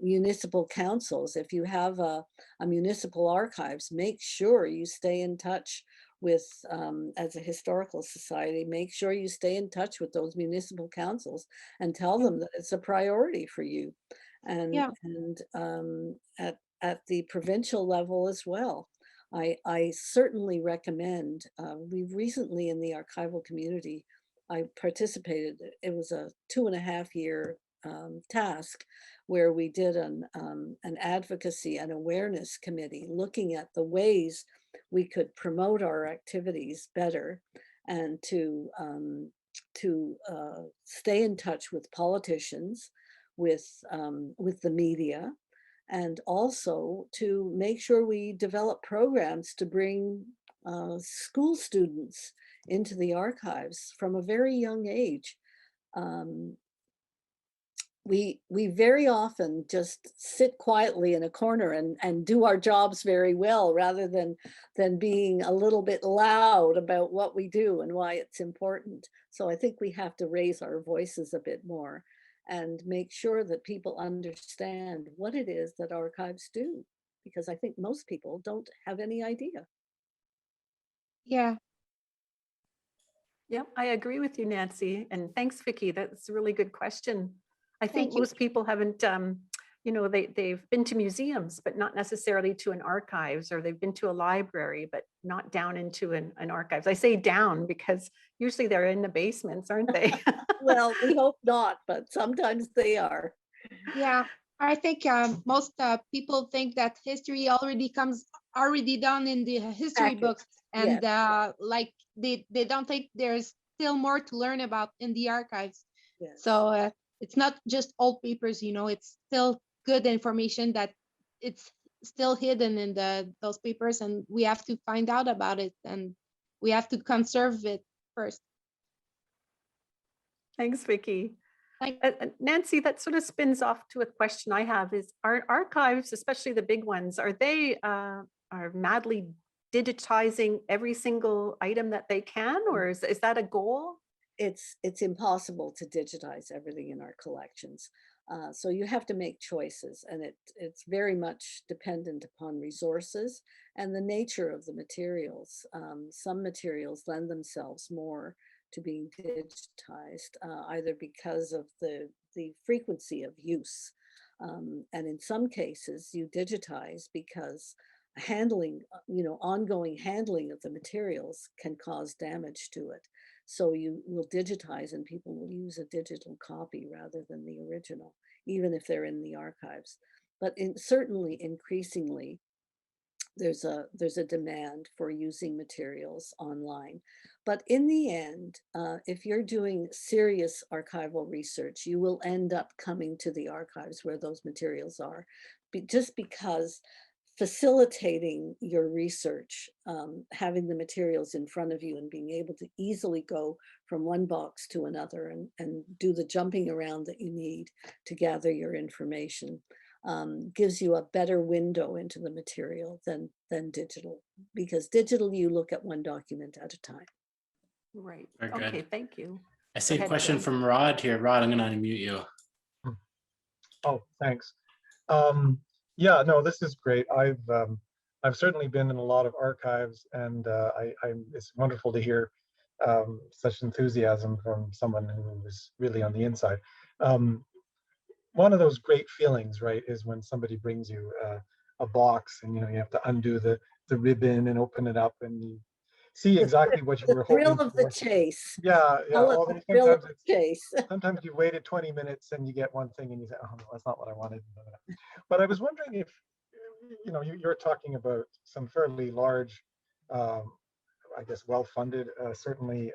municipal councils. If you have a municipal archives, make sure you stay in touch with, as a historical society, make sure you stay in touch with those municipal councils and tell them that it's a priority for you. And at the provincial level as well. I certainly recommend, we've recently in the archival community, I participated, it was a 2.5-year task where we did an advocacy and awareness committee looking at the ways we could promote our activities better and to stay in touch with politicians, with the media, and also to make sure we develop programs to bring school students into the archives from a very young age. We very often just sit quietly in a corner and do our jobs very well, rather than being a little bit loud about what we do and why it's important. So I think we have to raise our voices a bit more and make sure that people understand what it is that archives do, because I think most people don't have any idea. Yeah. Yep, I agree with you, Nancy. And thanks, Vicki. That's a really good question. I think Thank you. most people haven't, they've been to museums, but not necessarily to an archives, or they've been to a library, but not down into an archives. I say down because usually they're in the basements, aren't they? Well, we hope not, but sometimes they are. Yeah, I think most people think that history already done in the history Accurate. books, and Yes. like they don't think there's still more to learn about in the archives. Yes. So it's not just old papers, it's still good information that it's still hidden in those papers, and we have to find out about it, and we have to conserve it first. Thanks, Vicki. Like, Nancy, that sort of spins off to a question I have is, are archives, especially the big ones, are they are madly digitizing every single item that they can, or is that a goal? It's impossible to digitize everything in our collections. So you have to make choices, and it's very much dependent upon resources and the nature of the materials. Some materials lend themselves more to being digitized, either because of the frequency of use. And in some cases you digitize because handling, ongoing handling of the materials can cause damage to it. So you will digitize and people will use a digital copy rather than the original, even if they're in the archives. But certainly increasingly, there's a demand for using materials online. But in the end, if you're doing serious archival research, you will end up coming to the archives where those materials are, just because facilitating your research, having the materials in front of you and being able to easily go from one box to another and do the jumping around that you need to gather your information, gives you a better window into the material than digital, because digital, you look at one document at a time. Right. Very Okay, good. thank you. I see a ahead, question Bill. from Rod here. Rod, I'm going to unmute you. Oh, thanks. Yeah, no, this is great. I've certainly been in a lot of archives, and it's wonderful to hear such enthusiasm from someone who is really on the inside. One of those great feelings, right, is when somebody brings you a box, and you have to undo the ribbon and open it up, and you see exactly what you were Thrill hoping of the for. chase. Yeah. Call it the thrill of the chase. Sometimes you waited 20 minutes and you get one thing and you say, oh, no, that's not what I wanted. But I was wondering if, you're talking about some fairly large, I guess, well-funded, certainly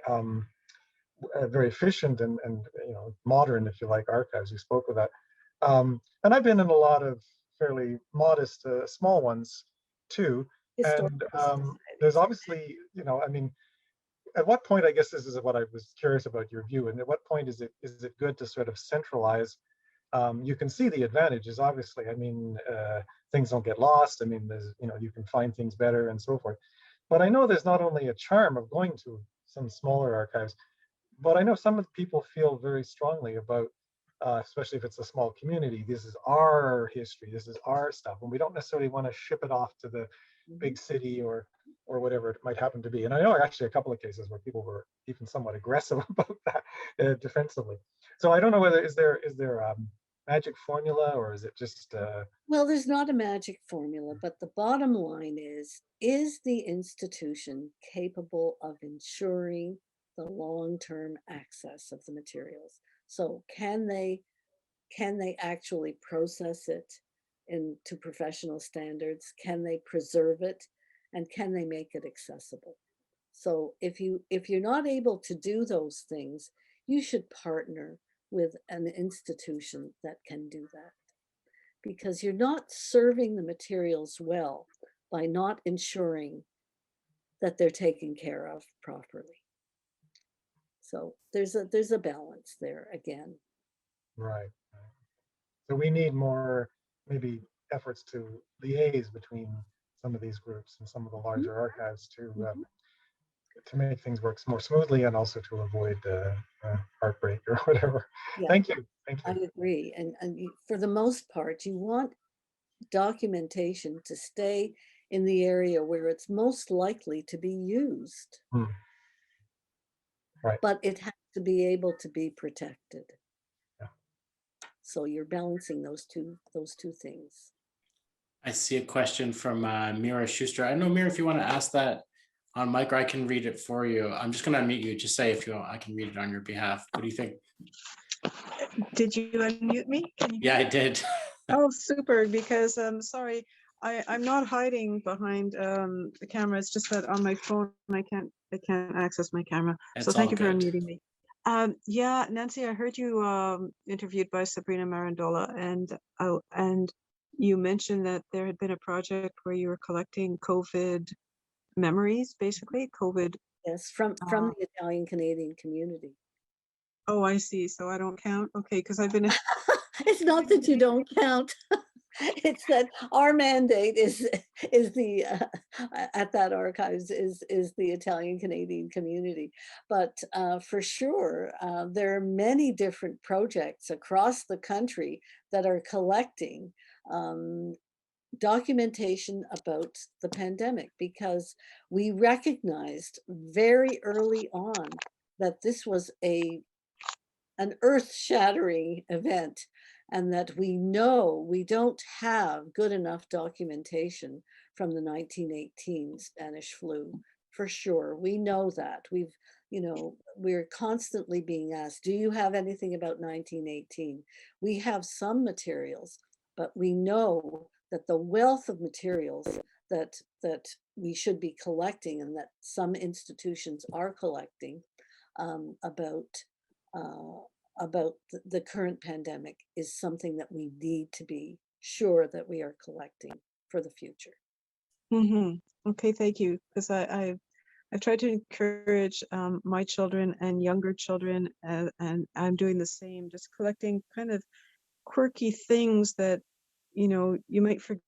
very efficient and modern, if you like, archives. You spoke of that. And I've been in a lot of fairly modest, small ones too. And there's obviously, at what point, I guess this is what I was curious about your view, and at what point is it good to sort of centralize? You can see the advantages, obviously. I mean, things don't get lost. I mean, there's, you can find things better and so forth. But I know there's not only a charm of going to some smaller archives, but I know some of the people feel very strongly about, especially if it's a small community, this is our history, this is our stuff, and we don't necessarily want to ship it off to the big city or whatever it might happen to be. And I know actually a couple of cases where people were even somewhat aggressive about that defensively. So I don't know whether is there magic formula, or is it just, Well, there's not a magic formula, but the bottom line is the institution capable of ensuring the long-term access of the materials? So can they actually process it into professional standards? Can they preserve it? And can they make it accessible? So if you're not able to do those things, you should partner with an institution that can do that, because you're not serving the materials well by not ensuring that they're taken care of properly. So there's a balance there again. right? So we need more maybe efforts to liaise between some of these groups and some of the larger archives to make things work more smoothly and also to avoid heartbreak or whatever. Yeah, Thank you. Thank I you. agree. And for the most part, you want documentation to stay in the area where it's most likely to be used. Hmm. Right. But it has to be able to be protected. Yeah. So you're balancing those two things. I see a question from Mira Schuster. I don't know, Mira, if you want to ask that on mic, or I can read it for you. I'm just going to unmute you. Just say if you want, I can read it on your behalf. What do you think? Did you unmute me? Can you hear Yeah, me? I did. Oh, super, because sorry, I'm not hiding behind the camera. It's just that on my phone I can't access my camera. So It's thank all you for good. unmuting me. Yeah, Nancy, I heard you interviewed by Sabrina Marandola, and you mentioned that there had been a project where you were collecting COVID memories, basically COVID. Yes, from the Italian Canadian community. Oh, I see. So I don't count. Okay, because I've been. It's not that you don't count. It's that our mandate is the at that archives is the Italian Canadian community. But for sure, there are many different projects across the country that are collecting documentation about the pandemic, because we recognized very early on that this was an earth-shattering event, and that we know we don't have good enough documentation from the 1918 Spanish flu. For sure, we know that. We're constantly being asked, do you have anything about 1918? We have some materials, but we know that the wealth of materials that we should be collecting, and that some institutions are collecting about the current pandemic, is something that we need to be sure that we are collecting for the future. Okay, thank you. Because I've tried to encourage my children and younger children, and I'm doing the same, just collecting kind of quirky things that you might forget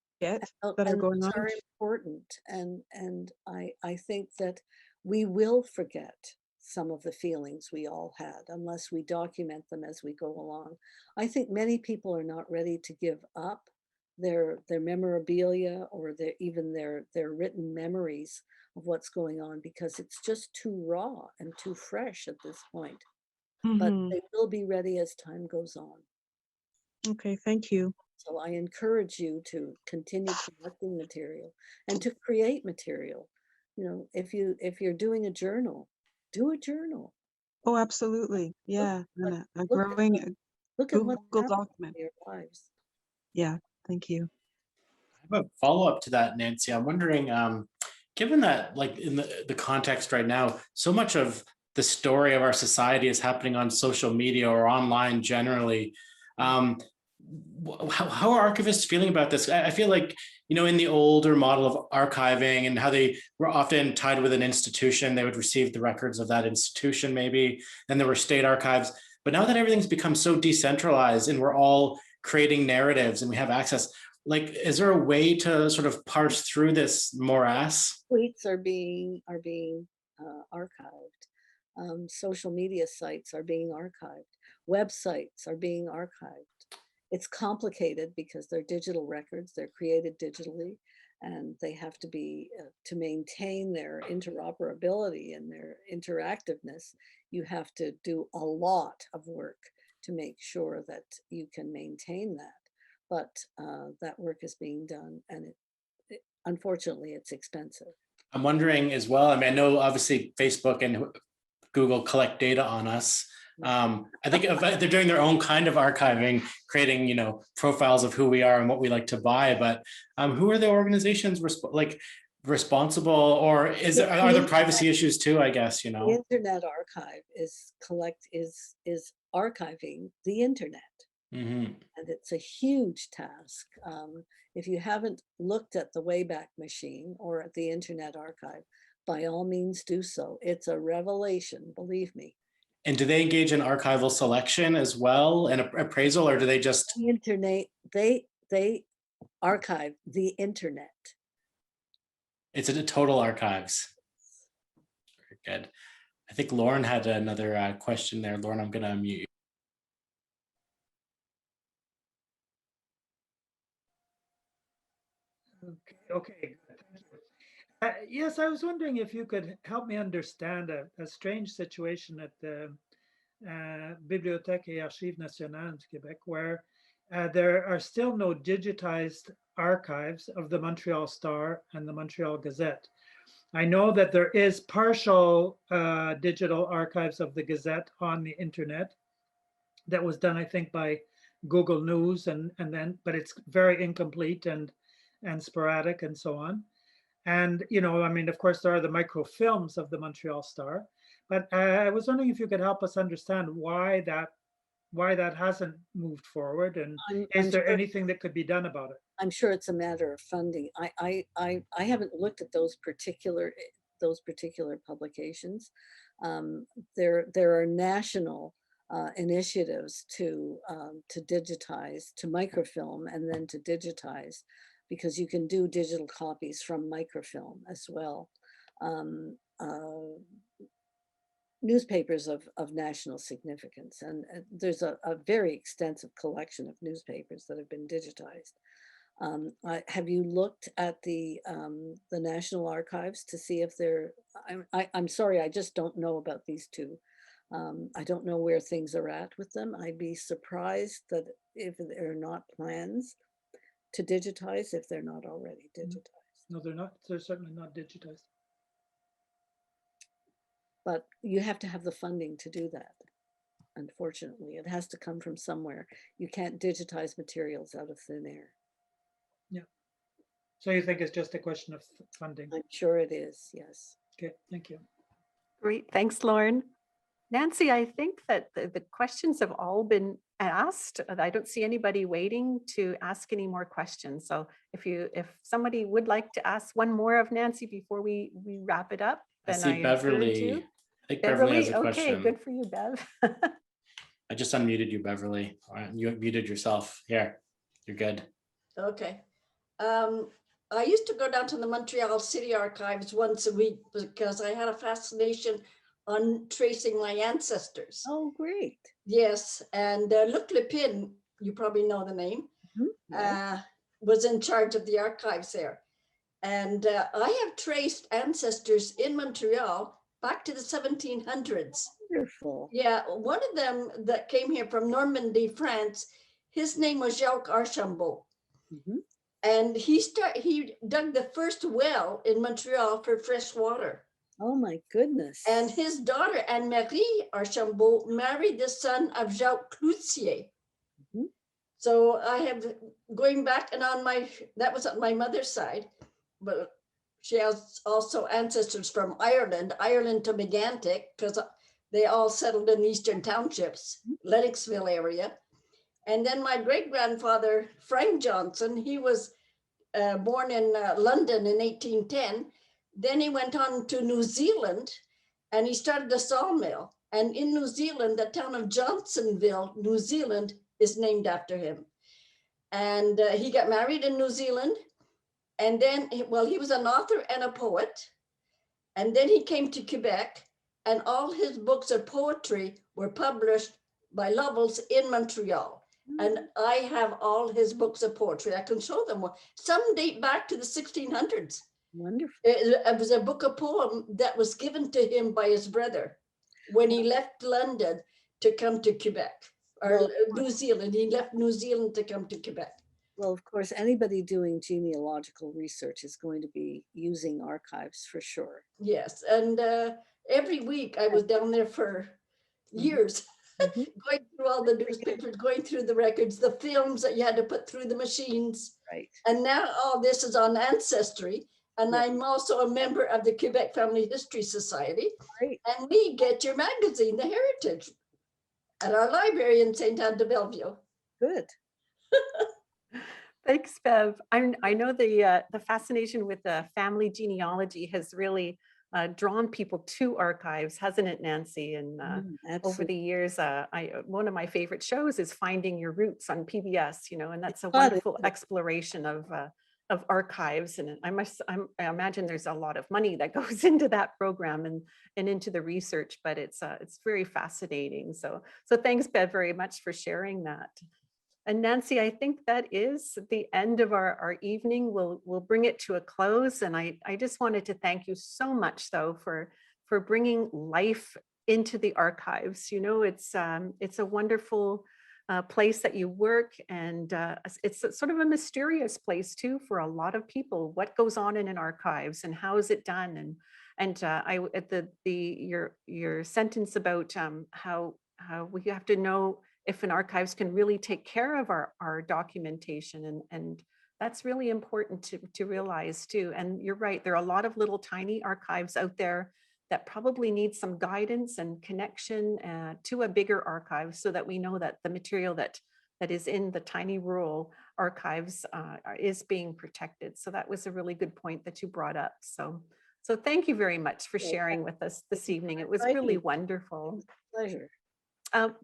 that are And going those on. are important, and I think that we will forget some of the feelings we all had unless we document them as we go along. I think many people are not ready to give up their memorabilia, or even their written memories of what's going on, because it's just too raw and too fresh at this point. But they will be ready as time goes on. Okay, thank you. So I encourage you to continue collecting material and to create material. If you're doing a journal, do a journal. Oh, absolutely. Yeah, and a growing Look at what's Google happening document. in your lives. Yeah, thank you. I have a follow-up to that, Nancy. I'm wondering, given that, like, in the context right now, so much of the story of our society is happening on social media or online generally. How are archivists feeling about this? I feel like, in the older model of archiving and how they were often tied with an institution, they would receive the records of that institution maybe, then there were state archives. But now that everything's become so decentralized and we're all creating narratives and we have access, like, is there a way to sort of parse through this morass? Tweets are being archived. Social media sites are being archived. Websites are being archived. It's complicated because they're digital records. They're created digitally, and they have to be to maintain their interoperability and their interactiveness. You have to do a lot of work to make sure that you can maintain that. But that work is being done, and unfortunately, it's expensive. I'm wondering as well, I mean, I know obviously Facebook and Google collect data on us. I think if they're doing their own kind of archiving, creating, profiles of who we are and what we like to buy, but who are the organizations responsible, or are there privacy issues too, I guess, The Internet Archive is archiving the internet. Mm-hmm. And it's a huge task. If you haven't looked at the Wayback Machine or at the Internet Archive, by all means do so. It's a revelation, believe me. And do they engage in archival selection as well and appraisal, or do they just? The internet, they archive the internet. It's a total archives. Very good. I think Lauren had another question there. Lauren, I'm going to unmute you. Okay. Yes, I was wondering if you could help me understand a strange situation at the Bibliothèque et Archives Nationales du Québec, where there are still no digitized archives of the Montreal Star and the Montreal Gazette. I know that there is partial digital archives of the Gazette on the internet that was done, I think, by Google News, but it's very incomplete and sporadic and so on. And, I mean, of course, there are the microfilms of the Montreal Star, but I was wondering if you could help us understand why that hasn't moved forward, and is there anything that could be done about it? I'm sure it's a matter of funding. I haven't looked at those particular publications. There are national initiatives to digitize, to microfilm, and then to digitize, because you can do digital copies from microfilm as well. Newspapers of national significance, and there's a very extensive collection of newspapers that have been digitized. Have you looked at the National Archives to see if they're? I'm sorry, I just don't know about these two. I don't know where things are at with them. I'd be surprised that if there are not plans to digitize, if they're not already digitized. No, they're not. They're certainly not digitized. But you have to have the funding to do that. Unfortunately, it has to come from somewhere. You can't digitize materials out of thin air. Yeah. So you think it's just a question of funding? I'm sure it is, yes. Okay, thank you. Great, thanks, Lauren. Nancy, I think that the questions have all been asked. I don't see anybody waiting to ask any more questions. So if somebody would like to ask one more of Nancy before we wrap it up, then I see Beverly. I think Beverly has a question. Okay, good for you, Bev. I just unmuted you, Beverly. You muted yourself. Here, you're good. Okay. I used to go down to the Montreal City Archives once a week because I had a fascination on tracing my ancestors. Oh, great. Yes, and Luc Lepine, you probably know the name, was in charge of the archives there. And I have traced ancestors in Montreal back to the 1700s. Wonderful. Yeah, one of them that came here from Normandy, France, his name was Jacques Archambault. And he dug the first well in Montreal for fresh water. Oh my goodness. And his daughter, Anne-Marie Archambault, married the son of Jacques Cloutier. So I have, going back, and that was on my mother's side, but she has also ancestors from Ireland to Megantic, because they all settled in eastern townships, Lennoxville area. And then my great-grandfather, Frank Johnson, he was born in London in 1810. Then he went on to New Zealand and he started a sawmill. And in New Zealand, the town of Johnsonville, New Zealand, is named after him. And he got married in New Zealand. And then, well, he was an author and a poet. And then he came to Quebec, and all his books of poetry were published by Lovells in Montreal. And I have all his books of poetry. I can show them. Some date back to the 1600s. Wonderful. It was a book of poem that was given to him by his brother when he left London to come to Quebec. or Well, New Zealand. He left New Zealand to come to Quebec. Well, of course, anybody doing genealogical research is going to be using archives for sure. Yes, and every week I was down there for years, going through all the newspapers, going through the records, the films that you had to put through the machines. Right. And now all this is on Ancestry. And Yeah. I'm also a member of the Quebec Family History Society. Great. And we get your magazine, The Heritage, at our library in St. Anne de Belleville. Good. Thanks, Bev. I know the fascination with the family genealogy has really drawn people to archives, hasn't it, Nancy? And over the years, one of my favorite shows is Finding Your Roots on PBS. You know, and that's a wonderful exploration of archives. And I imagine there's a lot of money that goes into that program and into the research, but it's very fascinating. So thanks, Bev, very much for sharing that. And Nancy, I think that is the end of our evening. We'll bring it to a close. And I just wanted to thank you so much, though, for bringing life into the archives. You know, it's a wonderful place that you work, and it's sort of a mysterious place too for a lot of people. What goes on in an archives and how is it done? And I at your sentence about how we have to know if an archives can really take care of our documentation, and that's really important to realize too. And you're right, there are a lot of little tiny archives out there that probably need some guidance and connection to a bigger archive, so that we know that the material that is in the tiny rural archives is being protected. So that was a really good point that you brought up. So thank you very much for sharing with us this evening. It was really wonderful. Pleasure.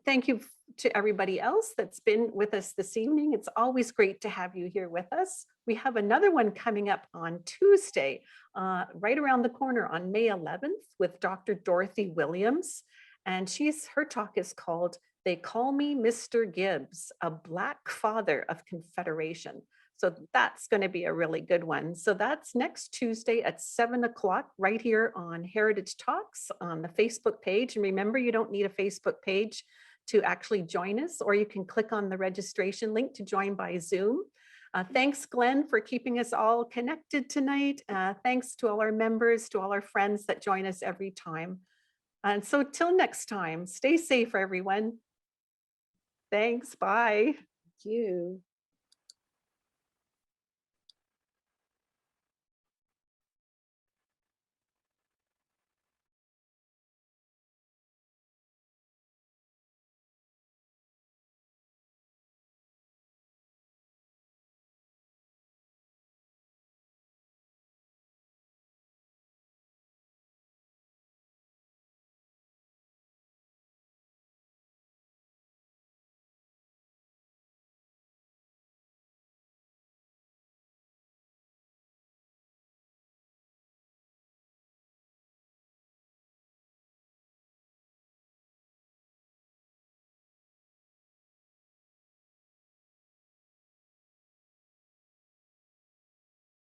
Thank you to everybody else that's been with us this evening. It's always great to have you here with us. We have another one coming up on Tuesday, right around the corner on May 11th with Dr. Dorothy Williams. And her talk is called "They Call Me Mr. Gibbs, a Black Father of Confederation." So that's going to be a really good one. So that's next Tuesday at 7 o'clock right here on Heritage Talks on the Facebook page. And remember, you don't need a Facebook page to actually join us, or you can click on the registration link to join by Zoom. Thanks, Glenn, for keeping us all connected tonight. Thanks to all our members, to all our friends that join us every time. And so till next time, stay safe, everyone. Thanks, bye. Thank you.